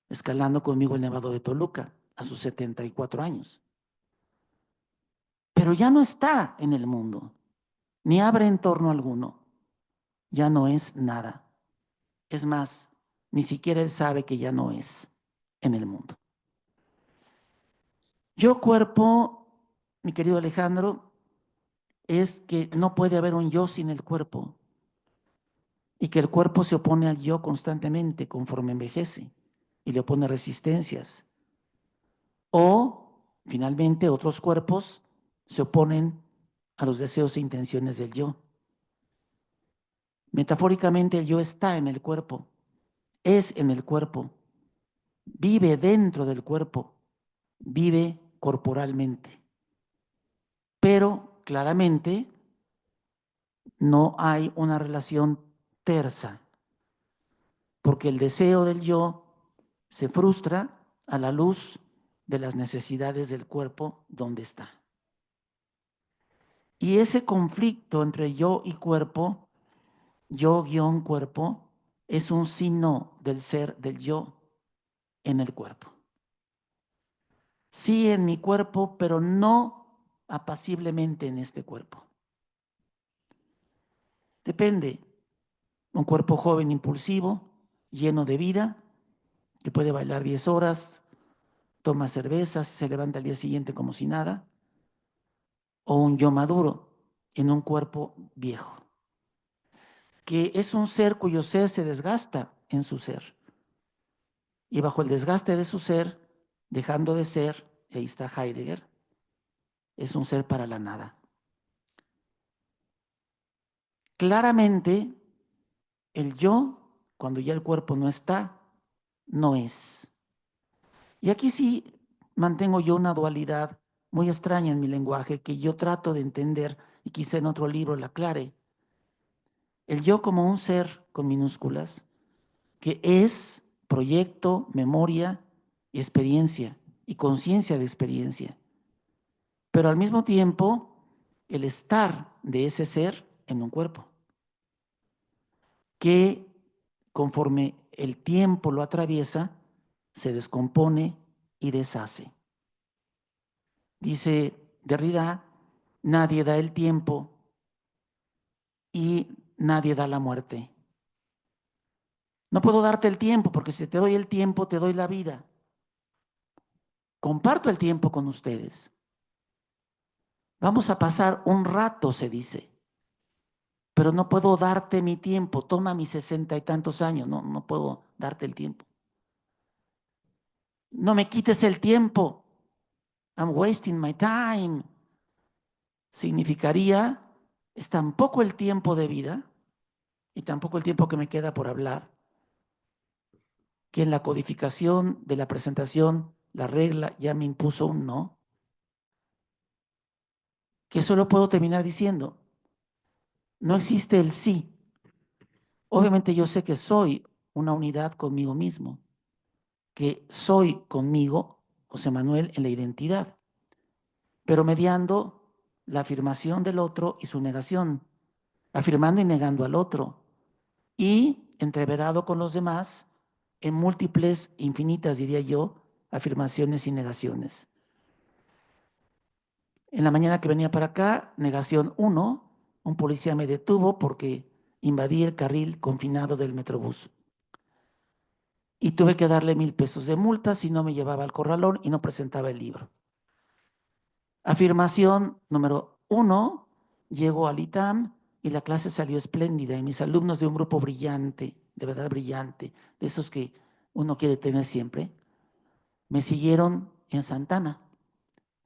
escalando conmigo el Nevado de Toluca a sus 74 años. Pero ya no está en el mundo, ni abre entorno alguno, ya no es nada. Es más, ni siquiera él sabe que ya no es en el mundo. Yo cuerpo, mi querido Alejandro, es que no puede haber un yo sin el cuerpo y que el cuerpo se opone al yo constantemente conforme envejece y le opone resistencias. O, finalmente, otros cuerpos se oponen a los deseos e intenciones del yo. Metafóricamente, el yo está en el cuerpo, es en el cuerpo, vive dentro del cuerpo, vive corporalmente. Pero, claramente, no hay una relación tersa, porque el deseo del yo se frustra a la luz de las necesidades del cuerpo donde está. Y ese conflicto entre yo y cuerpo, yo-cuerpo, es un signo del ser del yo en el cuerpo. Sí en mi cuerpo, pero no apaciblemente en este cuerpo. Depende. Un cuerpo joven, impulsivo, lleno de vida, que puede bailar 10 horas, toma cervezas, se levanta al día siguiente como si nada. O un yo maduro en un cuerpo viejo. que es un ser cuyo ser se desgasta en su ser. Y bajo el desgaste de su ser, dejando de ser, y ahí está Heidegger, es un ser para la nada. Claramente, el yo, cuando ya el cuerpo no está, no es. Y aquí sí mantengo yo una dualidad muy extraña en mi lenguaje que yo trato de entender y quizá en otro libro la aclare. El yo como un ser con minúsculas que es proyecto, memoria y experiencia y conciencia de experiencia. Pero al mismo tiempo, el estar de ese ser en un cuerpo que conforme el tiempo lo atraviesa, se descompone y deshace. Dice Derrida, nadie da el tiempo y nadie da la muerte. No puedo darte el tiempo porque si te doy el tiempo, te doy la vida. Comparto el tiempo con ustedes. Vamos a pasar un rato, se dice, pero no puedo darte mi tiempo. Toma mis 60 y tantos años, no puedo darte el tiempo. No me quites el tiempo. I'm wasting my time. Significaría, es tampoco el tiempo de vida y tampoco el tiempo que me queda por hablar, que en la codificación de la presentación, la regla ya me impuso un no, que solo puedo terminar diciendo, no existe el sí. Obviamente yo sé que soy una unidad conmigo mismo, que soy conmigo, José Manuel, en la identidad, pero mediando la afirmación del otro y su negación, afirmando y negando al otro, y entreverado con los demás en múltiples, infinitas, diría yo, afirmaciones y negaciones. En la mañana que venía para acá, negación 1, un policía me detuvo porque invadí el carril confinado del Metrobús. Y tuve que darle 1,000 pesos de multa si no me llevaba al corralón y no presentaba el libro. Afirmación número 1, llego al ITAM y la clase salió espléndida y mis alumnos de un grupo brillante, de verdad brillante, de esos que uno quiere tener siempre, me siguieron en Santana,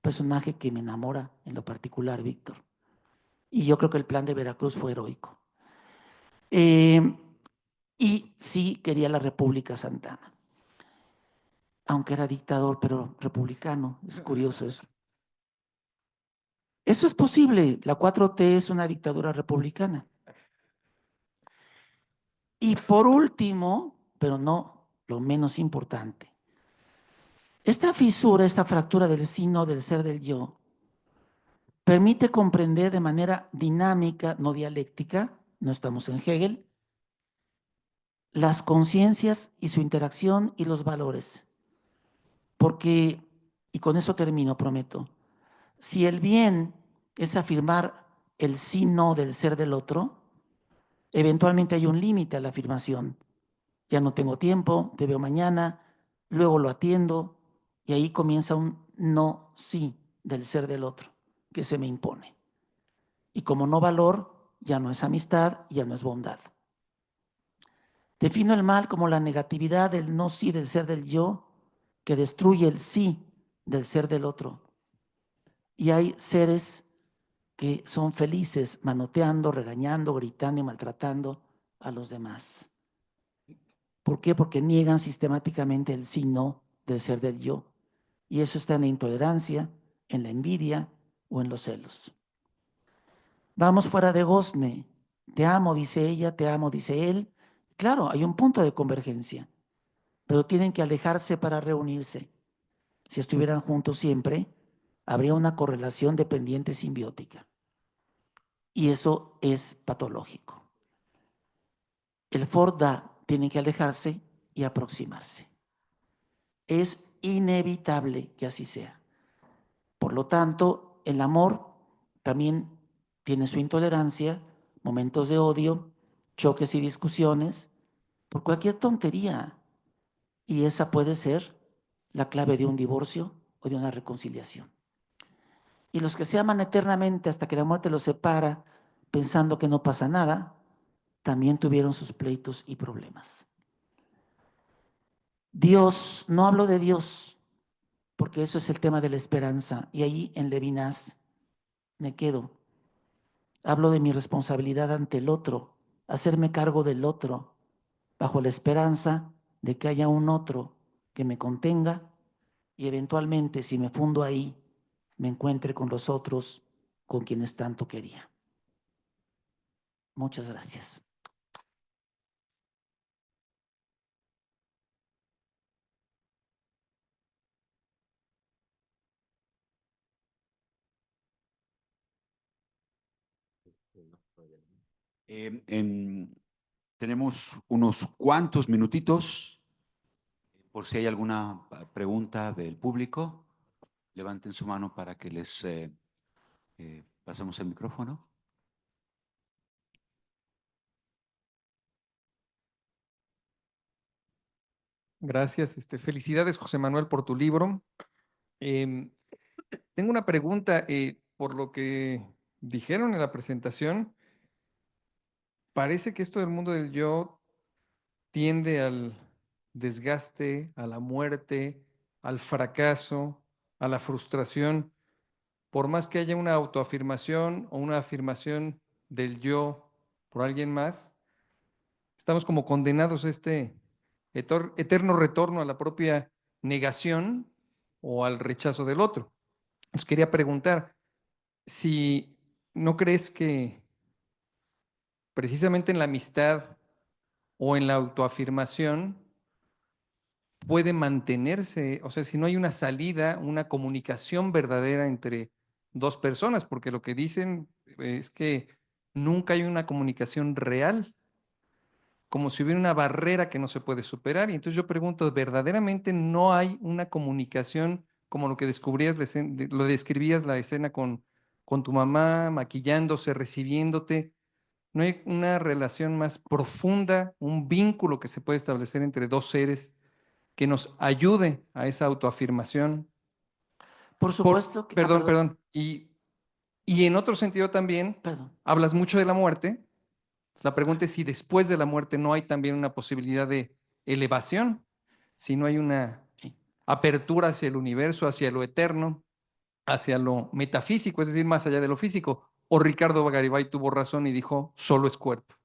personaje que me enamora en lo particular, Víctor. Y yo creo que el plan de Veracruz fue heroico. Y sí quería la República Santana, aunque era dictador, pero republicano. Es curioso eso. Eso es posible. La 4T es una dictadura republicana. Y por último, pero no lo menos importante, esta fisura, esta fractura del sino del ser del yo, permite comprender de manera dinámica, no dialéctica, no estamos en Hegel, las conciencias y su interacción y los valores. Porque, y con eso termino, prometo, si el bien es afirmar el sí no del ser del otro, eventualmente hay un límite a la afirmación. Ya no tengo tiempo, te veo mañana, luego lo atiendo y ahí comienza un no sí del ser del otro que se me impone. Y como no valor, ya no es amistad, ya no es bondad. Defino el mal como la negatividad del no sí del ser del yo que destruye el sí del ser del otro. Y hay seres que son felices manoteando, regañando, gritando y maltratando a los demás. ¿Por qué? Porque niegan sistemáticamente el sí no del ser del yo. Y eso está en la intolerancia, en la envidia o en los celos. Vamos fuera de gozne. Te amo, dice ella, te amo, dice él. Claro, hay un punto de convergencia, pero tienen que alejarse para reunirse. Si estuvieran juntos siempre, habría una correlación dependiente simbiótica. Y eso es patológico. El Ford-Da tiene que alejarse y aproximarse. Es inevitable que así sea. Por lo tanto, el amor también tiene su intolerancia, momentos de odio, choques y discusiones, por cualquier tontería. Y esa puede ser la clave de un divorcio o de una reconciliación. Y los que se aman eternamente hasta que la muerte los separa, pensando que no pasa nada, también tuvieron sus pleitos y problemas. Dios, no hablo de Dios, porque eso es el tema de la esperanza, y ahí en Levinas me quedo. Hablo de mi responsabilidad ante el otro, hacerme cargo del otro, bajo la esperanza de que haya un otro que me contenga y eventualmente, si me fundo ahí, me encuentre con los otros con quienes tanto quería. Muchas gracias. Tenemos unos cuantos minutitos por si hay alguna pregunta del público. Levanten su mano para que les pasemos el micrófono. Gracias. Felicidades, José Manuel, por tu libro. Tengo una pregunta. Por lo que dijeron en la presentación, parece que esto del mundo del yo tiende al desgaste, a la muerte, al fracaso, a la frustración. Por más que haya una autoafirmación o una afirmación del yo por alguien más, estamos como condenados a este eterno retorno a la propia negación o al rechazo del otro. Os quería preguntar si no crees que precisamente en la amistad o en la autoafirmación puede mantenerse, o sea, si no hay una salida, una comunicación verdadera entre dos personas, porque lo que dicen es que nunca hay una comunicación real, como si hubiera una barrera que no se puede superar. Y entonces yo pregunto, ¿verdaderamente no hay una comunicación como lo que descubrías, lo describías la escena con tu mamá, maquillándose, recibiéndote? ¿No hay una relación más profunda, un vínculo que se puede establecer entre dos seres que nos ayude a esa autoafirmación? Por supuesto que... Perdón. Y en otro sentido también, Perdón. hablas mucho de la muerte. La pregunta es si después de la muerte no hay también una posibilidad de elevación, si no hay una Sí. apertura hacia el universo, hacia lo eterno, hacia lo metafísico, es decir, más allá de lo físico. O Ricardo Garibay tuvo razón y dijo, solo es cuerpo.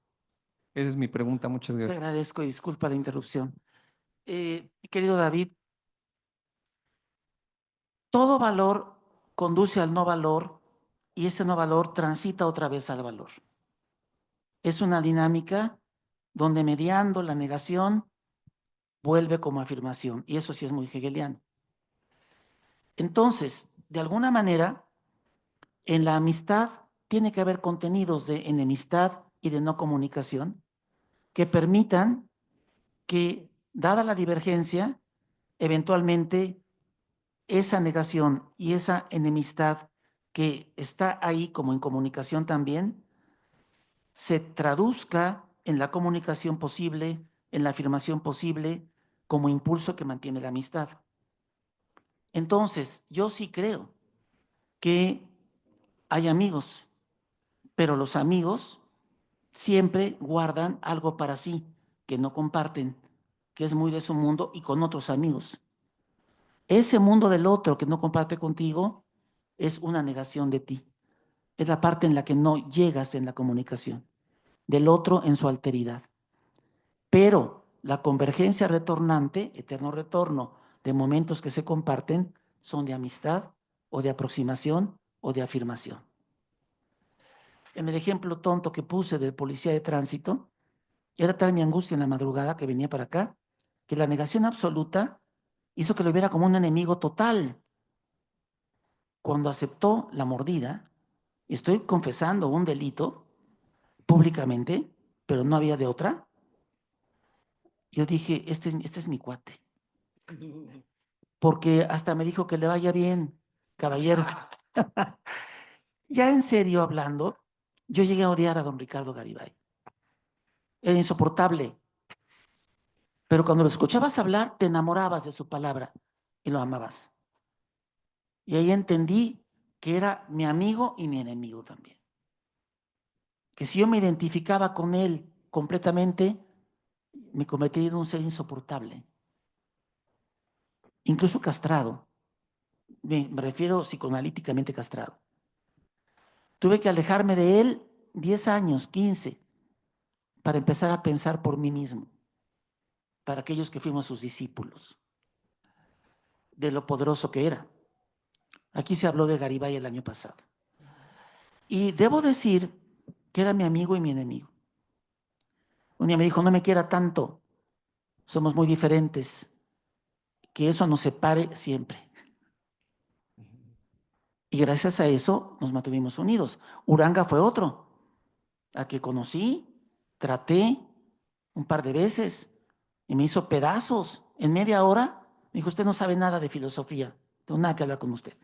Esa es mi pregunta. Muchas Te gracias. agradezco y disculpa la interrupción. Querido David, todo valor conduce al no valor y ese no valor transita otra vez al valor. Es una dinámica donde mediando la negación vuelve como afirmación, y eso sí es muy hegeliano. Entonces, de alguna manera, en la amistad tiene que haber contenidos de enemistad y de no comunicación que permitan que, dada la divergencia, eventualmente esa negación y esa enemistad que está ahí como en comunicación también, se traduzca en la comunicación posible, en la afirmación posible, como impulso que mantiene la amistad. Entonces, yo sí creo que hay amigos, pero los amigos siempre guardan algo para sí, que no comparten, que es muy de su mundo y con otros amigos. Ese mundo del otro que no comparte contigo es una negación de ti. Es la parte en la que no llegas en la comunicación, del otro en su alteridad. Pero la convergencia retornante, eterno retorno de momentos que se comparten, son de amistad o de aproximación o de afirmación. En el ejemplo tonto que puse del policía de tránsito, era tal mi angustia en la madrugada que venía para acá, que la negación absoluta hizo que lo viera como un enemigo total. Cuando aceptó la mordida, estoy confesando un delito públicamente, pero no había de otra, yo dije, este es mi cuate. Porque hasta me dijo que le vaya bien, caballero. Ya en serio hablando, yo llegué a odiar a don Ricardo Garibay. Era insoportable. Pero cuando lo escuchabas hablar, te enamorabas de su palabra y lo amabas. Y ahí entendí que era mi amigo y mi enemigo también. Que si yo me identificaba con él completamente, me convertí en un ser insoportable, incluso castrado. Me refiero psicoanalíticamente castrado. Tuve que alejarme de él 10 años, 15, para empezar a pensar por mí mismo, para aquellos que fuimos sus discípulos, de lo poderoso que era. Aquí se habló de Garibay el año pasado. Y debo decir que era mi amigo y mi enemigo. Un día me dijo, no me quiera tanto, somos muy diferentes, que eso nos separe siempre. Y gracias a eso nos mantuvimos unidos. Uranga fue otro, al que conocí, traté un par de veces y me hizo pedazos. En media hora me dijo, usted no sabe nada de filosofía, tengo nada que hablar con usted.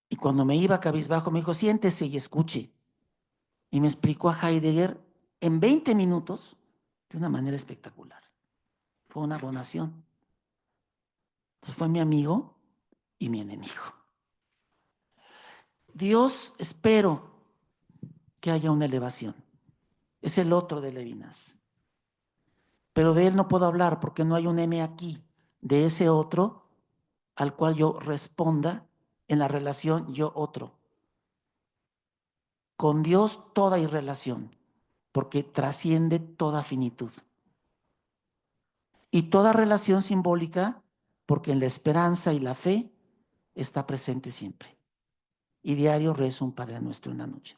Y cuando me iba cabizbajo me dijo, siéntese y escuche. Y me explicó a Heidegger en 20 minutos de una manera espectacular. Fue una donación. Entonces fue mi amigo y mi enemigo. Dios, espero que haya una elevación. Es el otro de Levinas. Pero de él no puedo hablar porque no hay un M aquí, de ese otro al cual yo responda en la relación yo-otro. Con Dios toda irrelación, porque trasciende toda finitud. Y toda relación simbólica, porque en la esperanza y la fe está presente siempre. Y diario rezo un Padre Nuestro en la noche.